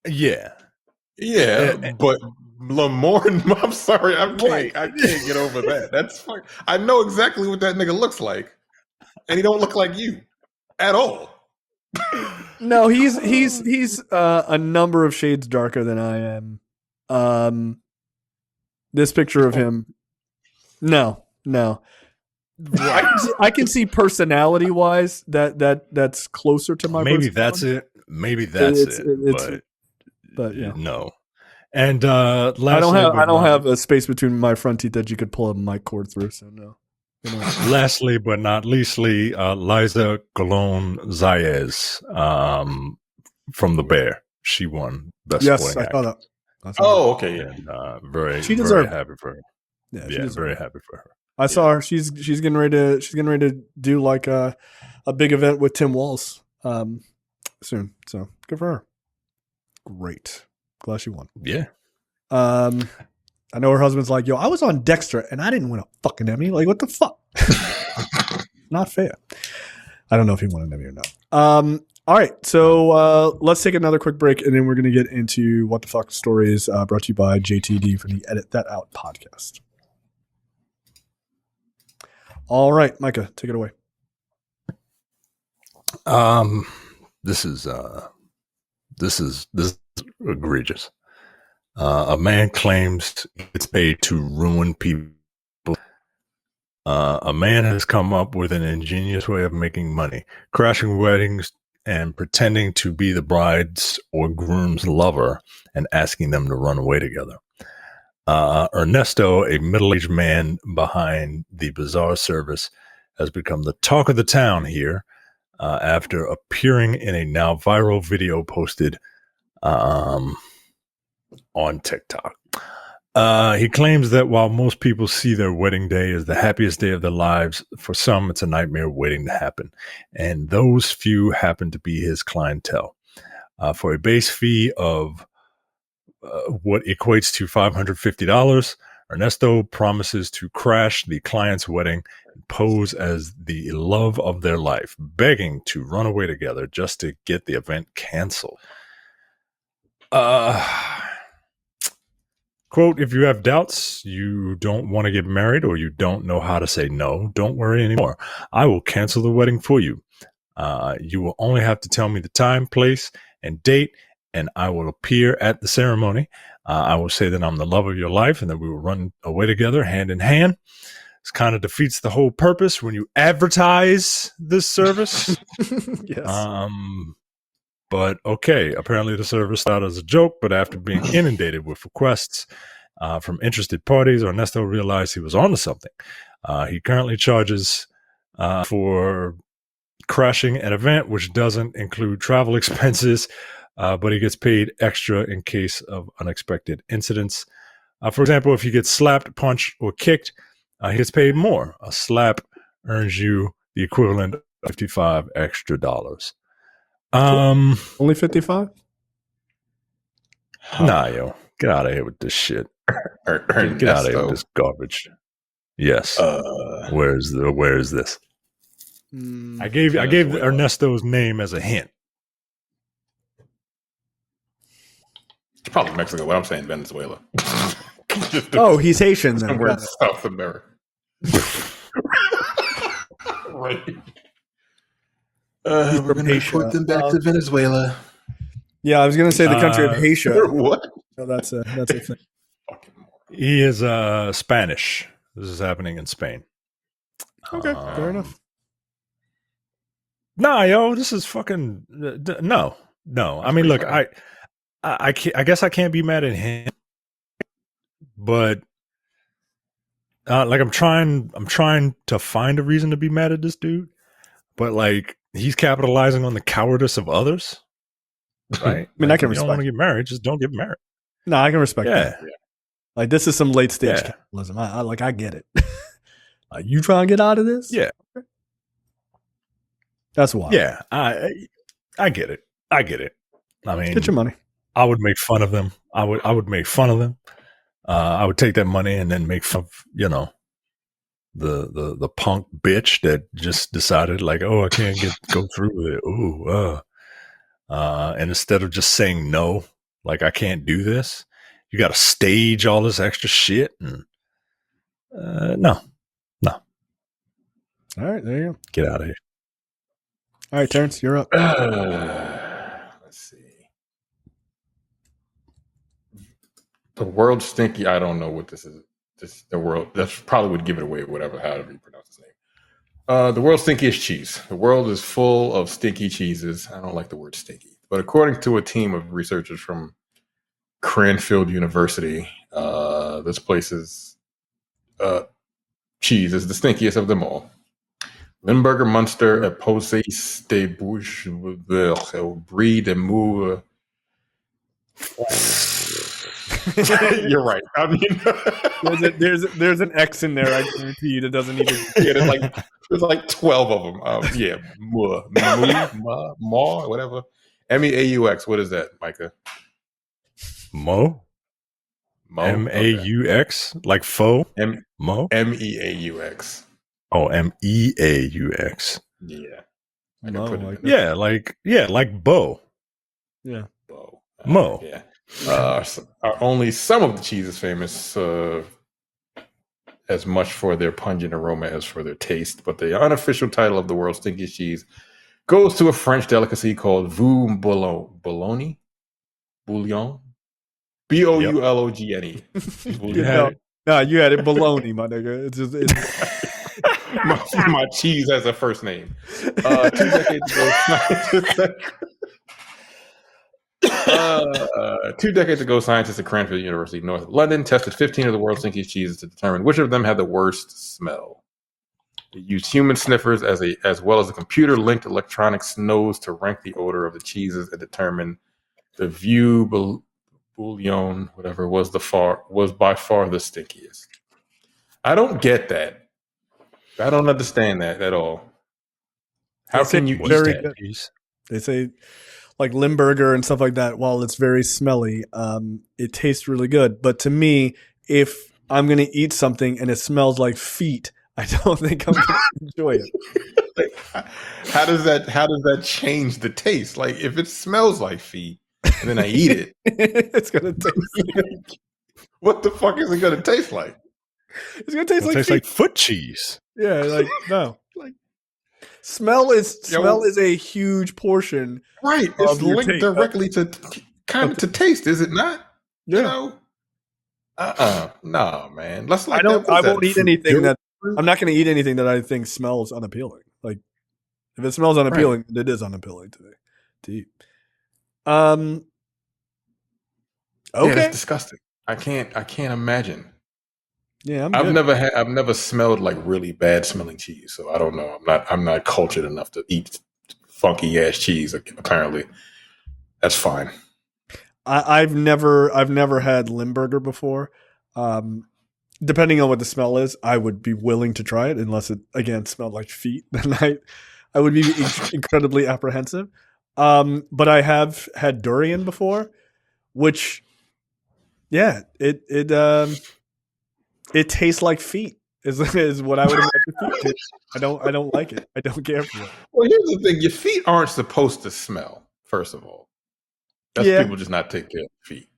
Yeah. But Lamorne, I'm sorry, I can't get over that. That's fine. I know exactly what that nigga looks like, and he don't look like you at all. No, he's a number of shades darker than I am. This picture of him, no. I can see personality wise that's closer to my. Maybe that's it. Maybe that's it. But yeah, no. And I don't have a space between my front teeth that you could pull a mic cord through. So no. Lastly, but not leastly, Liza Colon Zayas from The Bear. She won Best Supporting Actor. I saw that. Okay, yeah. And, she deserved very happy for her. Yeah, very happy for her. I saw her. She's getting ready to do like a big event with Tim Walz soon. So good for her. Great. Glad she won. Yeah. I know her husband's like, yo, I was on Dexter and I didn't win a fucking Emmy. Like, what the fuck? Not fair. I don't know if he won an Emmy or not. All right. So let's take another quick break and then we're going to get into What the Fuck Stories brought to you by JTD from the Edit That Out podcast. All right, Micah, take it away. This is egregious. A man claims it's paid to ruin people. A man has come up with an ingenious way of making money, crashing weddings and pretending to be the bride's or groom's lover and asking them to run away together. Ernesto, a middle-aged man behind the bizarre service, has become the talk of the town here after appearing in a now viral video posted on TikTok. He claims that while most people see their wedding day as the happiest day of their lives, for some it's a nightmare waiting to happen. And those few happen to be his clientele. For a base fee of what equates to $550, Ernesto promises to crash the client's wedding and pose as the love of their life, begging to run away together just to get the event canceled. Quote, if you have doubts, you don't want to get married, or you don't know how to say no, don't worry anymore. I will cancel the wedding for you. You will only have to tell me the time, place, and date, and I will appear at the ceremony. I will say that I'm the love of your life and that we will run away together hand in hand. This kind of defeats the whole purpose when you advertise this service. Yes. But okay, apparently the service started as a joke, but after being inundated with requests from interested parties, Ernesto realized he was onto something. He currently charges for crashing an event, which doesn't include travel expenses, but he gets paid extra in case of unexpected incidents. For example, if you get slapped, punched, or kicked, he gets paid more. A slap earns you the equivalent of $55 extra. Only 55? Nah, yo, get out of here with this shit. Get out of here with this garbage. Yes. Where is this? I gave Ernesto's name as a hint. It's probably Mexico, but I'm saying Venezuela. He's Haitian then. Somewhere in South America. Right. We're going to put them back to Venezuela. Yeah, I was going to say the country of Haiti. What? No, that's a thing. He is Spanish. This is happening in Spain. Okay, fair enough. Nah, yo, this is fucking no. I mean, look, I guess I can't be mad at him, but like I'm trying to find a reason to be mad at this dude, but like he's capitalizing on the cowardice of others, right? I mean, like, I can if you don't want to get married, just don't get married. No, I can respect that. Yeah. Like this is some late stage capitalism. I get it. You trying to get out of this? Yeah. That's why. Yeah, I get it. I get it. I mean, Get your money. I would make fun of them. I would make fun of them. I would take that money and then make fun of, the punk bitch that just decided like, oh, I can't go through with it. Ooh, and instead of just saying no, like I can't do this, you got to stage all this extra shit. And no. All right, there you go. Get out of here. All right, Terrence, you're up. Let's see. The World Stinky. I don't know what this is. The world. That probably would give it away. However you pronounce his name. The world's stinkiest cheese. The world is full of stinky cheeses. I don't like the word stinky, but according to a team of researchers from Cranfield University, this place's cheese is the stinkiest of them all. Limburger, Munster, Eposse, de Bouche, Brie de Mou. You're right. I mean, there's an X in there. I guarantee you that doesn't even. Yeah, there's like 12 of them. Yeah, Ma, whatever. MEAUX. What is that, Micah? Mo. MAUX, like faux. Mo. MEAUX. Oh, MEAUX. Yeah. Like Bo. Yeah. Bo. Mo. Yeah. Only some of the cheeses famous as much for their pungent aroma as for their taste, but the unofficial title of the world's stinkiest cheese goes to a French delicacy called Veau Boulogne. Bouillon. Boulogne. You had it bologna, my nigga. It's my cheese has a first name. 2 decades ago, 2 decades ago, scientists at Cranfield University, north of London, tested 15 of the world's stinkiest cheeses to determine which of them had the worst smell. They used human sniffers as well as a computer-linked electronic nose to rank the odor of the cheeses and determine the Veau Bouillon, whatever, was by far the stinkiest. I don't get that. I don't understand that at all. How can you eat that? They say, like Limburger and stuff like that, while it's very smelly, it tastes really good. But to me, if I'm going to eat something and it smells like feet, I don't think I'm going to enjoy it. How does that change the taste? Like, if it smells like feet and then I eat it, it's going to taste like, what the fuck is it going to taste like? It's going to taste like foot cheese. Yeah, like, no. Like, smell is a huge portion. Right. It's linked directly to taste, is it not? Yeah. You know? No, man. I won't eat anything that I'm not going to eat anything that I think smells unappealing. Like, if it smells unappealing, it is unappealing to eat. Okay. Yeah, that's disgusting. I can't imagine. Yeah, I've never smelled like really bad smelling cheese, so I don't know. I'm not cultured enough to eat funky ass cheese. Apparently, that's fine. I've never had Limburger before. Depending on what the smell is, I would be willing to try it, unless it again smelled like feet. Then I would be incredibly apprehensive. But I have had durian before, which, yeah, it tastes like feet. Is what I would imagine feet taste. I don't like it. I don't care for it. Well, here's the thing: your feet aren't supposed to smell. First of all, that's people just not take care of feet.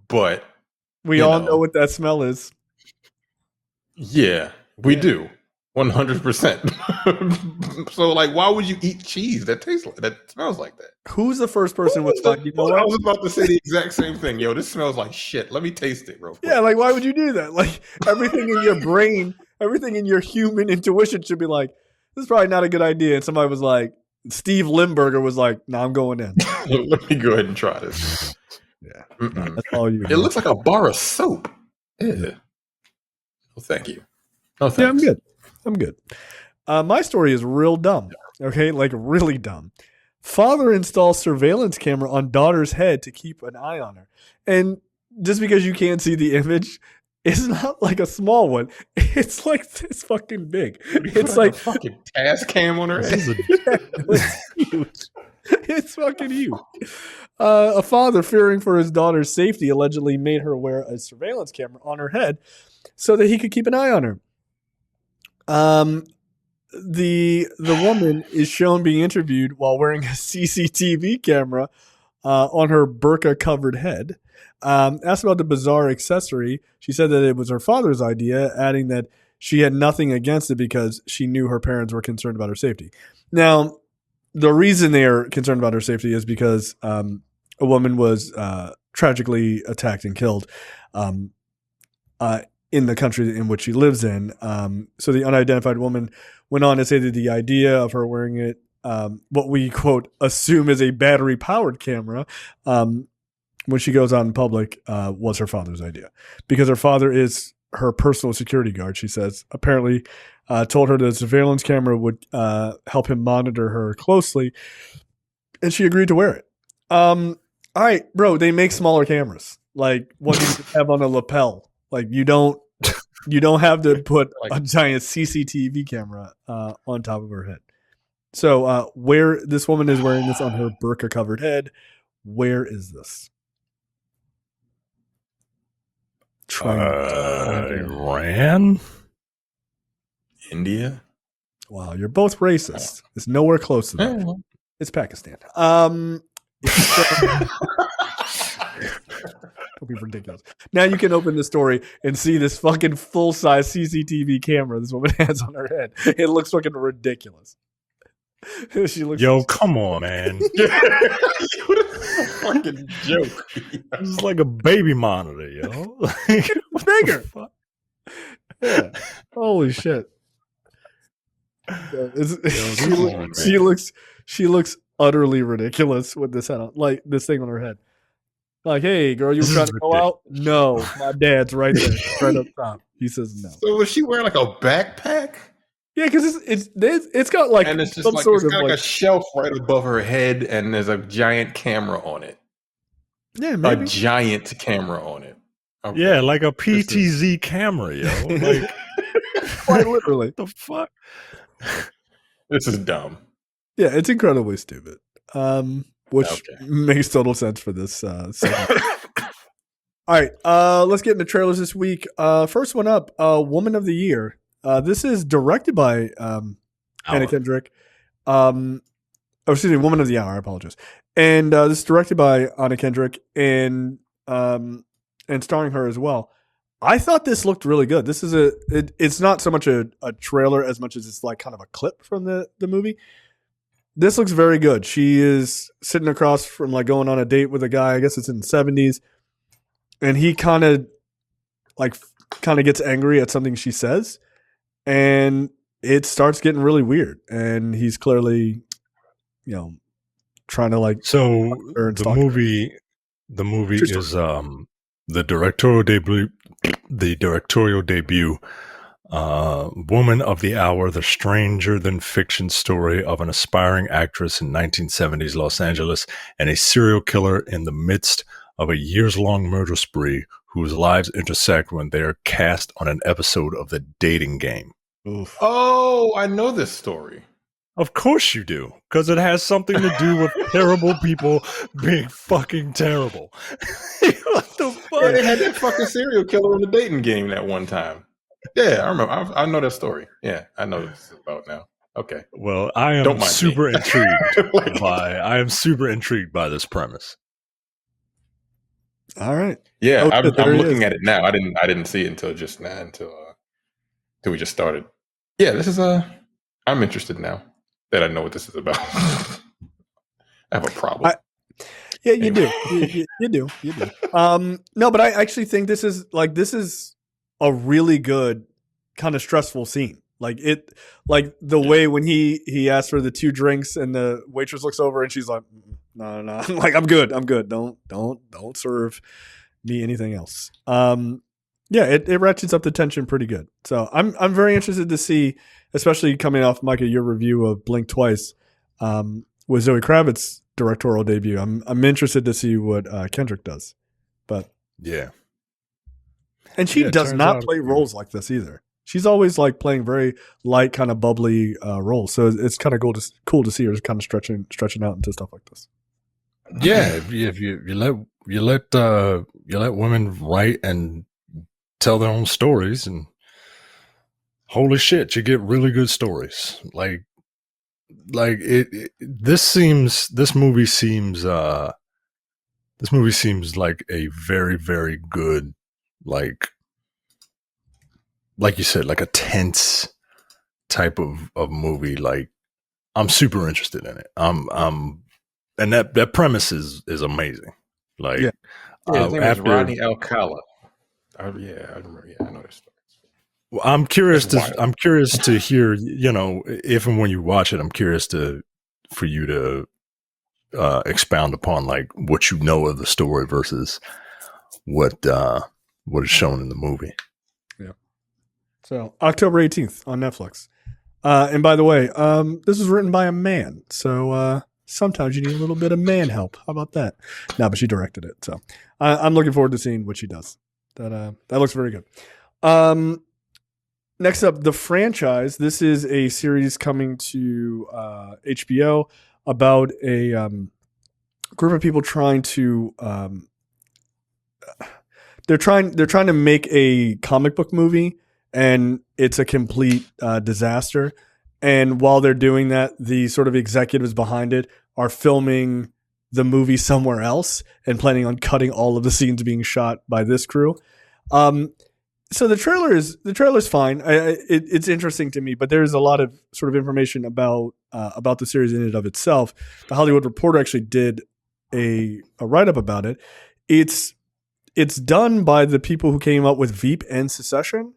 But we all know what that smell is. Yeah, we do. 100%. So, like, why would you eat cheese that smells like that? Who's the first person was like, you know what? I was about to say the exact same thing. Yo, this smells like shit. Let me taste it, bro. Yeah, like, why would you do that? Like, everything in your brain, everything in your human intuition should be like, this is probably not a good idea. And somebody was like, Steve Limburger was like, nah, I'm going in. Let me go ahead and try this. Yeah. That's all you It looks like a bar of soap. Yeah. Well, thank you. Oh, thanks. Yeah, I'm good. My story is real dumb. Okay, like really dumb. Father installs surveillance camera on daughter's head to keep an eye on her. And just because you can't see the image, is not like a small one. It's like this fucking big. It's like like a fucking task cam on her This head. is a it's huge. It's fucking huge. A father, fearing for his daughter's safety, allegedly made her wear a surveillance camera on her head so that he could keep an eye on her. The woman is shown being interviewed while wearing a CCTV camera on her burqa-covered head. Asked about the bizarre accessory, she said that it was her father's idea, adding that she had nothing against it because she knew her parents were concerned about her safety. Now, the reason they are concerned about her safety is because a woman was tragically attacked and killed in the country in which she lives in. So the unidentified woman went on to say that the idea of her wearing it, what we, quote, assume is a battery-powered camera, when she goes out in public, was her father's idea. Because her father is her personal security guard, she says. Apparently told her the surveillance camera would help him monitor her closely, and she agreed to wear it. All right, bro, they make smaller cameras. Like what you have on a lapel. Like you don't have to put a giant CCTV camera on top of her head. So where this woman is wearing this on her burqa-covered head, where is this? Iran? India? Wow, you're both racist. It's nowhere close to that. Yeah. It's Pakistan. Don't be ridiculous. Now you can open the story and see this fucking full-size CCTV camera this woman has on her head. It looks fucking ridiculous. She looks. Yo, come on, man. What a fucking joke. This is like a baby monitor, yo. It's bigger. Yeah. Holy shit. She looks utterly ridiculous with this head on, like this thing on her head. Like, hey, girl, you were trying to go out? No, my dad's right there, right up top. He says no. So was she wearing like a backpack? Yeah, because it's got like and it's just some like sort it's of got like a shelf right above her head, and there's a giant camera on it. Yeah, maybe a giant camera on it. Okay. Yeah, like a PTZ camera, yo. Like, quite literally. What the fuck? This is dumb. Yeah, it's incredibly stupid. Which makes total sense for this segment. All right, let's get into trailers this week. First one up, Woman of the Year. This is directed by Anna Kendrick. Excuse me, Woman of the Hour. I apologize. And this is directed by Anna Kendrick and starring her as well. I thought this looked really good. This is it's not so much a trailer as much as it's like kind of a clip from the movie. This looks very good. She is sitting across from like going on a date with a guy. I guess it's in the 70s. And he kind of gets angry at something she says. And it starts getting really weird. And he's clearly, trying to like. So the movie is the directorial debut. Woman of the Hour, the stranger than fiction story of an aspiring actress in 1970s Los Angeles and a serial killer in the midst of a years-long murder spree whose lives intersect when they are cast on an episode of The Dating Game. Oof. Oh, I know this story. Of course you do, because it has something to do with terrible people being fucking terrible. What the fuck? Yeah, they had that fucking serial killer in The Dating Game that one time. Yeah, I remember. I know that story. Yeah, I know what this is about now. Okay. Well, I am super intrigued by this premise. All right. Yeah, I'm looking at it now. I didn't see it until just now, until we just started. Yeah, this is I'm interested now that I know what this is about. I have a problem. Yeah, you do. You do. No, but I actually think this is a really good kind of stressful scene. Like way when he asked for the 2 drinks and the waitress looks over and she's like, no. I'm like, I'm good. Don't serve me anything else. Yeah, it ratchets up the tension pretty good. So I'm very interested to see, especially coming off, Micah, your review of Blink Twice with Zoe Kravitz's directorial debut. I'm interested to see what Kendrick does. But yeah. And she it does turns not out- play roles like this either. She's always like playing very light, kind of bubbly roles. So it's kind of cool to see her kind of stretching out into stuff like this. Yeah, if you let women write and tell their own stories, and holy shit, you get really good stories. Like this movie seems like a very, very good, like you said, like a tense type of movie. Like I'm super interested in it. And that premise is amazing. Like Yeah. His name is after Rodney Alcala. I remember. Yeah, I know this story. I'm curious That's wild. I'm curious to hear, if and when you watch it, I'm curious for you to expound upon like what you know of the story versus what is shown in the movie. Yeah. So October 18th on Netflix. And by the way, this was written by a man. So sometimes you need a little bit of man help. How about that? No, but she directed it. So I'm looking forward to seeing what she does. That looks very good. Next up, The Franchise. This is a series coming to HBO about a group of people trying to they're trying to make a comic book movie, and it's a complete disaster. And while they're doing that, the sort of executives behind it are filming the movie somewhere else and planning on cutting all of the scenes being shot by this crew. So the trailer's fine. It's interesting to me, but there's a lot of sort of information about the series in and of itself. The Hollywood Reporter actually did a write up about it. It's done by the people who came up with Veep and Secession.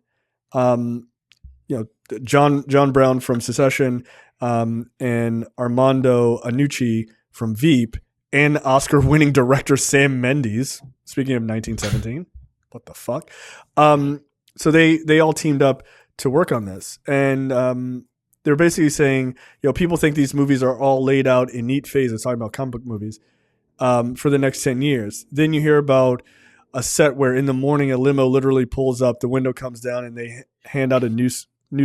John Brown from Secession, and Armando Iannucci from Veep, and Oscar-winning director Sam Mendes. Speaking of 1917, what the fuck? So they all teamed up to work on this, and they're basically saying, people think these movies are all laid out in neat phases, talking about comic book movies, for the next 10 years. Then you hear about a set where in the morning a limo literally pulls up, the window comes down, and they hand out a new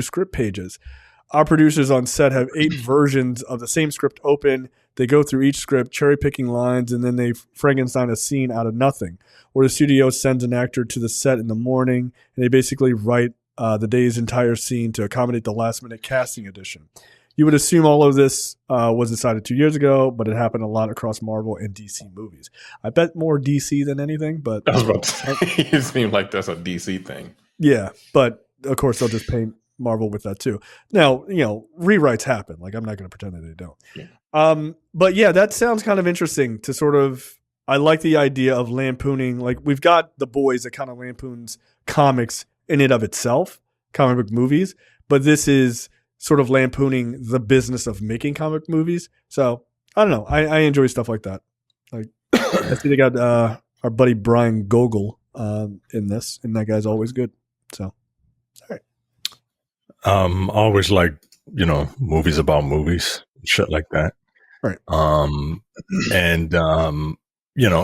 script pages. Our producers on set have 8 versions of the same script open. They go through each script, cherry picking lines, and then they Frankenstein a scene out of nothing. Or the studio sends an actor to the set in the morning, and they basically write the day's entire scene to accommodate the last minute casting edition. You would assume all of this was decided 2 years ago, but it happened a lot across Marvel and DC movies. I bet more DC than anything, but I was about to say, it seems like that's a DC thing. Yeah, but of course they'll just paint Marvel with that too. Now, rewrites happen. Like, I'm not going to pretend that they don't. Yeah. But yeah, that sounds kind of interesting to sort of. I like the idea of lampooning. Like, we've got The Boys that kind of lampoons comics in and of itself, comic book movies, but this is sort of lampooning the business of making comic movies. So I don't know. I enjoy stuff like that. Like, I see they got our buddy Brian Gogol in this, and that guy's always good. So, all right. Always like, movies about movies, shit like that. Right. And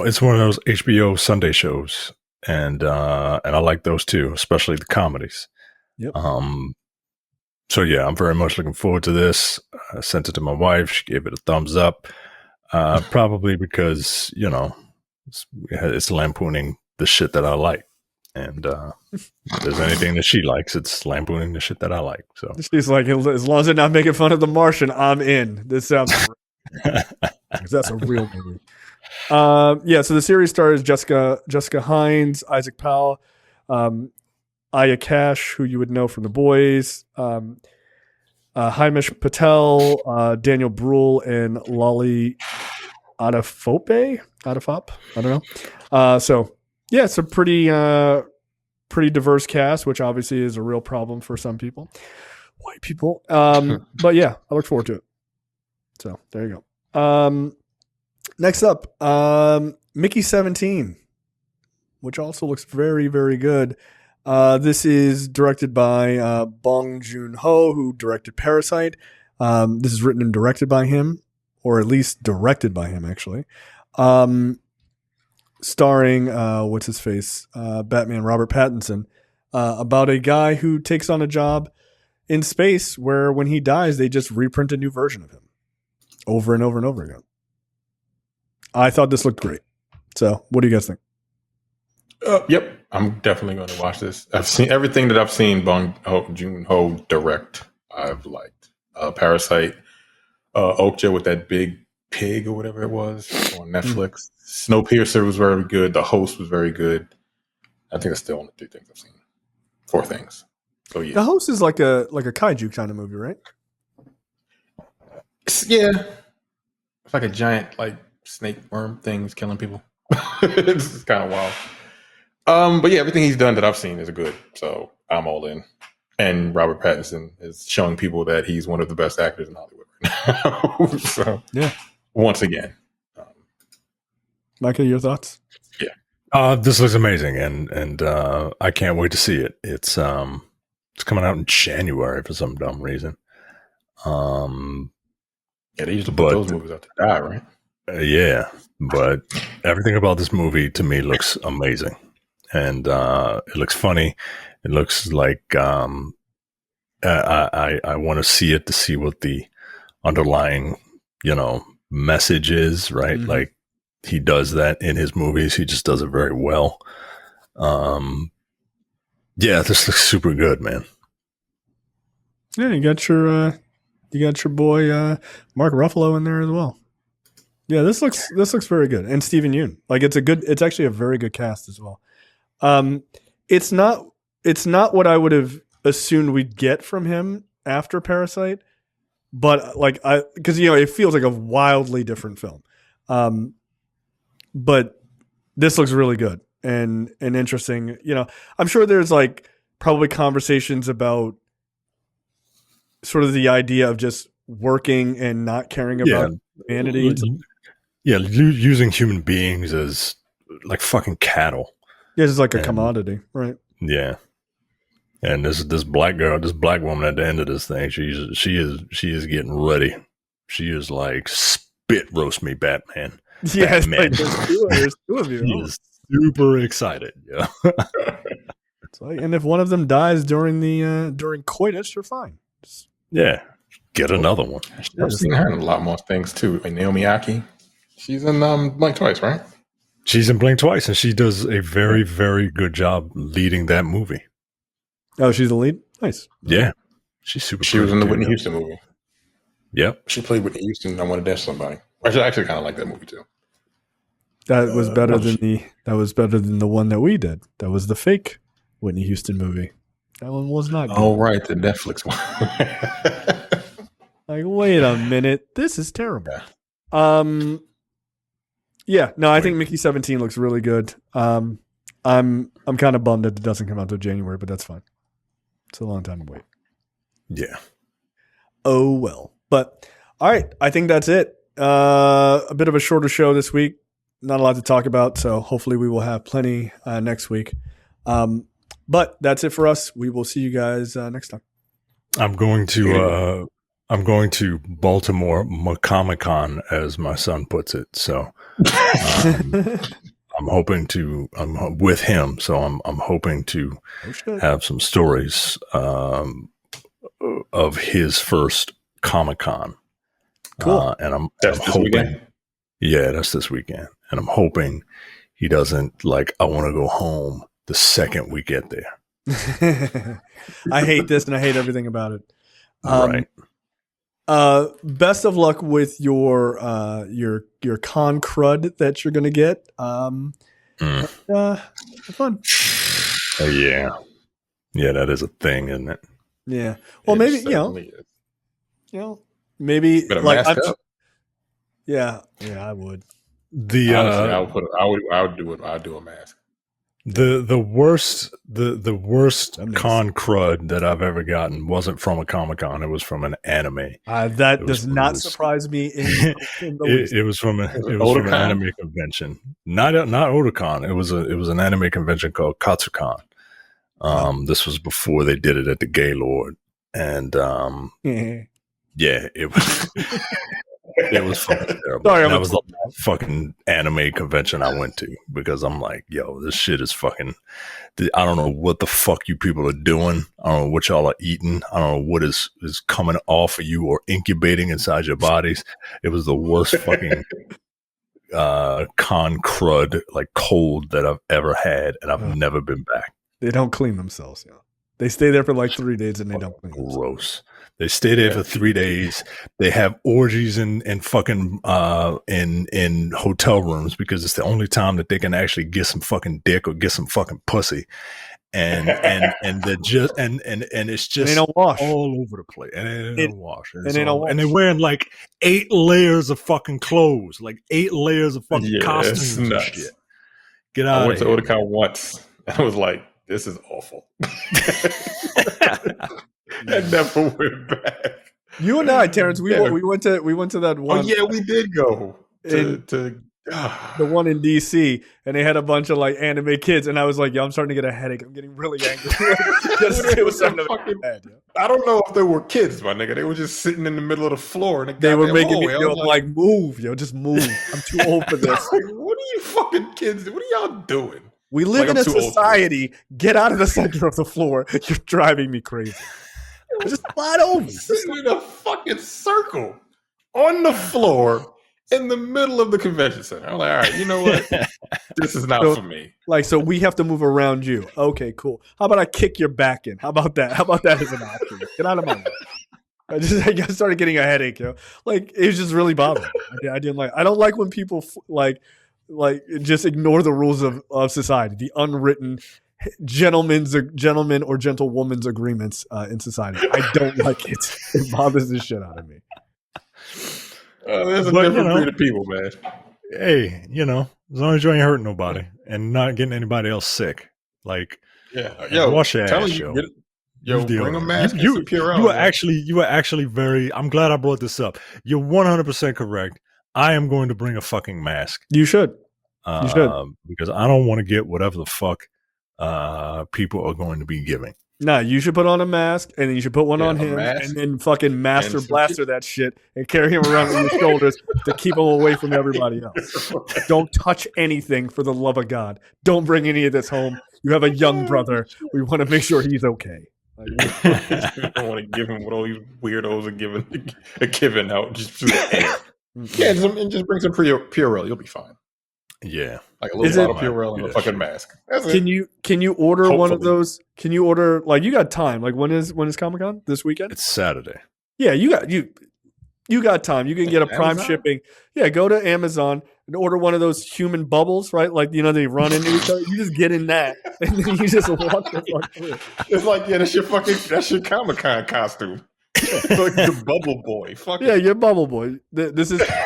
it's one of those HBO Sunday shows, and I like those too, especially the comedies. Yep. So yeah, I'm very much looking forward to this. I sent it to my wife. She gave it a thumbs up. Probably because, it's lampooning the shit that I like. And if there's anything that she likes, it's lampooning the shit that I like. So she's like, as long as they're not making fun of The Martian, I'm in. This sounds great. That's a real movie. So the series stars Jessica Hines, Isaac Powell, Aya Cash, who you would know from The Boys, Himesh Patel, Daniel Bruhl, and Lolly Adafop. I don't know. So yeah, it's a pretty diverse cast, which obviously is a real problem for some people, white people. But yeah, I look forward to it. So there you go. Next up, Mickey 17, which also looks very, very good. This is directed by Bong Joon-ho, who directed Parasite. This is written and directed by him, or at least directed by him, actually. starring what's his face, Batman Robert Pattinson, about a guy who takes on a job in space where when he dies, they just reprint a new version of him over and over and over again. I thought this looked great. So, what do you guys think? Yep, I'm definitely going to watch this. I've seen everything that I've seen Joon-ho direct. I've liked Parasite, Okja with that big pig or whatever it was on Netflix. Snowpiercer was very good. The Host was very good. I think it's still only 3 things I've seen. 4 things. So yeah, The Host is like a kaiju kind of movie, right? Yeah, it's like a giant like snake worm thing's killing people. It's kind of wild. But yeah, everything he's done that I've seen is good. So I'm all in. And Robert Pattinson is showing people that he's one of the best actors in Hollywood right now. So yeah, once again, Micah, your thoughts? Yeah, this looks amazing, and I can't wait to see it. It's coming out in January for some dumb reason. Yeah, they usually put those movies out to die, right? Yeah, but everything about this movie to me looks amazing, and it looks funny. It looks like I want to see it to see what the underlying message is, right? Mm-hmm. Like he does that in his movies. He just does it very well. Yeah, this looks super good, man. Yeah, you got your boy Mark Ruffalo in there as well. Yeah, this looks very good, and Steven Yeun. Like it's actually a very good cast as well. It's not what I would have assumed we'd get from him after Parasite, but because it feels like a wildly different film. But this looks really good and interesting. I'm sure there's like probably conversations about sort of the idea of just working and not caring about humanity. Yeah, using human beings as like fucking cattle. Yeah, it's like a commodity, right? Yeah. And this black girl, this black woman at the end of this thing, she is getting ready. She is like, spit roast me, Batman. Yeah, it's like there's two of you. She is super excited. Yeah. It's like, and if one of them dies during coitus, you're fine. Yeah, get another one. I've seen her in a lot more things too. Like Naomi Aki, she's in Blink Twice, right? She's in Blink Twice, and she does a very, very good job leading that movie. Oh, she's the lead? Nice. Yeah. She's super. She was in the Whitney Houston movie. Yep. She played Whitney Houston. I Want to Dash Somebody. I actually kind of like that movie too. That was better than the one that we did. That was the fake Whitney Houston movie. That one was not good. Oh, right, the Netflix one. Like, wait a minute, this is terrible. Yeah, no, I think Mickey 17 looks really good. I'm kind of bummed that it doesn't come out until January, but that's fine. It's a long time to wait. Yeah. Oh well. But all right, I think that's it. A bit of a shorter show this week. Not a lot to talk about, so hopefully we will have plenty next week. But that's it for us. We will see you guys next time. I'm going to Baltimore Comic-Con, as my son puts it. So I'm with him. So I'm hoping to have some stories of his first Comic-Con. Cool. And that's hoping. Weekend? Yeah, that's this weekend. And I'm hoping he doesn't I want to go home the second we get there. I hate this and I hate everything about it. Right. Best of luck with your con crud that you're gonna get. Have fun. Yeah, that is a thing, isn't it? Yeah. Well, maybe maybe like yeah, I would. Honestly, I would do it. I'd do a mask. The worst con crud that I've ever gotten wasn't from a Comic-Con. It was from an anime. That does not surprise me in the least. It was from an anime convention. Not Otakon. It was an anime convention called Katsucon. This was before they did it at the Gaylord, and yeah, it was. It was fucking terrible. Sorry, That was the last fucking anime convention I went to because I'm like, yo, this shit is fucking. I don't know what the fuck you people are doing. I don't know what y'all are eating. I don't know what is coming off of you or incubating inside your bodies. It was the worst fucking con crud, like cold that I've ever had, and I've never been back. They don't clean themselves. Yeah, they stay there for like 3 days and they don't clean themselves. Gross. They stay there for 3 days. They have orgies in fucking in hotel rooms because it's the only time that they can actually get some fucking dick or get some fucking pussy. And they're just and it's just they don't wash all over the place. And they don't wash. And they're wearing like 8 layers of fucking clothes, like 8 layers of fucking costumes and shit. Get out of here. I went to Otakon once. I was like, this is awful. I never went back. You and I, Terrence, we went to that one. Oh yeah, we did go to the one in DC, and they had a bunch of like anime kids, and I was like, "Yo, I'm starting to get a headache. I'm getting really angry." I don't know if they were kids, my nigga. They were just sitting in the middle of the floor, and they were making me feel like, "Move, yo, just move. I'm too old for this." Like, what are you fucking kids? What are y'all doing? We live in a society. Get out of the center of the floor. You're driving me crazy. Just slide over. Sitting in a fucking circle on the floor in the middle of the convention center. I'm like, all right, you know what? This is not for me. Like, so we have to move around you. Okay, cool. How about I kick your back in? How about that? How about that as an option? Get out of my way. I started getting a headache, yo. Like, it was just really bothering me. I didn't like. I don't like when people like just ignore the rules of society, the unwritten gentleman or gentlewoman's agreements in society. I don't like it. It bothers the shit out of me. There's a different breed of people, man. Hey, as long as you ain't hurting nobody and not getting anybody else sick, like, wash your ass, bring a mask. You were actually very. I'm glad I brought this up. You're 100% correct. I am going to bring a fucking mask. You should. Because I don't want to get whatever the fuck people are going to be giving. Nah, you should put on a mask, and then you should put one on him, and then fucking master blaster that shit and carry him around on your shoulders to keep him away from everybody else. Don't touch anything, for the love of God. Don't bring any of this home. You have a young brother. We want to make sure he's okay. I don't want to give him what all these weirdos are giving out just through the air. Yeah, and just bring some Purell. You'll be fine. Yeah, like a little bottle of Purell and a fucking mask. Can you order one of those? Can you order, like, you got time? Like, when is Comic-Con? This weekend? It's Saturday. Yeah, you got time. You can get a Prime shipping. Yeah, go to Amazon and order one of those human bubbles, right? Like, they run into each other. You just get in that, and then you just walk the fuck through. It's like, that's your Comic-Con costume. Like the Bubble Boy. Fuck yeah, you're Bubble Boy.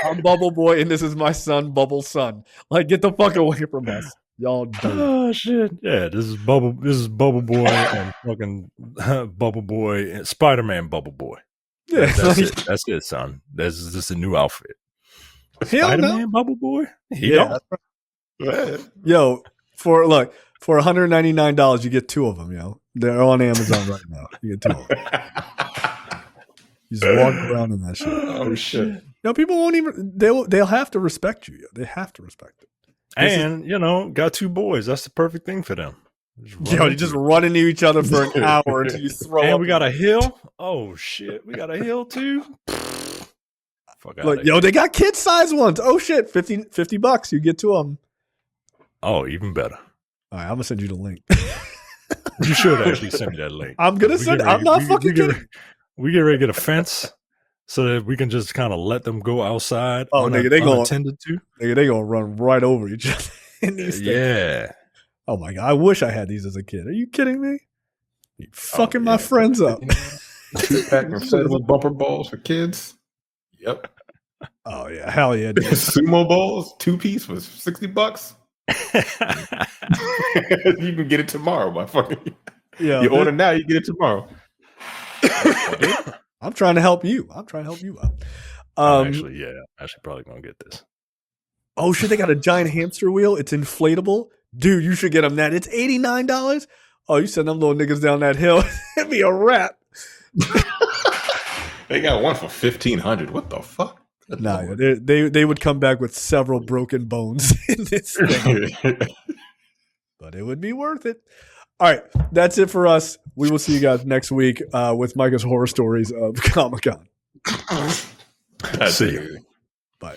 I'm Bubble Boy, and this is my son, Bubble Son. Like, get the fuck away from us, y'all. Oh shit! Yeah, this is Bubble Boy and fucking Bubble Boy and Spider-Man Bubble Boy. Yeah, that's it, son. This is a new outfit. Spider-Man Bubble Boy. Yo, for $199, you get 2 of them. Yo, they're on Amazon right now. You get 2 of them. You just walk around in that shit. Oh shit! People won't even. They'll have to respect you. They have to respect it. And got 2 boys. That's the perfect thing for them. You just run into each other for an hour until you throw. And we got a hill. Oh shit! We got a hill too. Fuck out. Yo, they got kid size ones. Oh shit! $50. You get 2 of them. Oh, even better. All right, I'm gonna send you the link. You should actually send me that link. I'm gonna send. I'm not fucking kidding. We get ready to get a fence so that we can just kind of let them go outside. Oh, nigga, they unattended to. Nigga, they gonna run right over each other in these things. Yeah. Oh my God, I wish I had these as a kid. Are you kidding me? You fucking my friends up. 2-pack inflatable bumper balls for kids. Yep. Oh yeah, hell yeah. Sumo balls, 2-piece was $60. You can get it tomorrow, my fucking. Yeah, you order now, you get it tomorrow. I'm trying to help you. I'm trying to help you out. Actually probably gonna get this. Oh shit, they got a giant hamster wheel. It's inflatable. Dude, you should get them that. It's $89. Oh, you send them little niggas down that hill. It'd be a wrap. They got one for $1,500. What the fuck? No, they would come back with several broken bones in this thing, but it would be worth it. All right, that's it for us. We will see you guys next week with Micah's horror stories of Comic-Con. See you. Bye.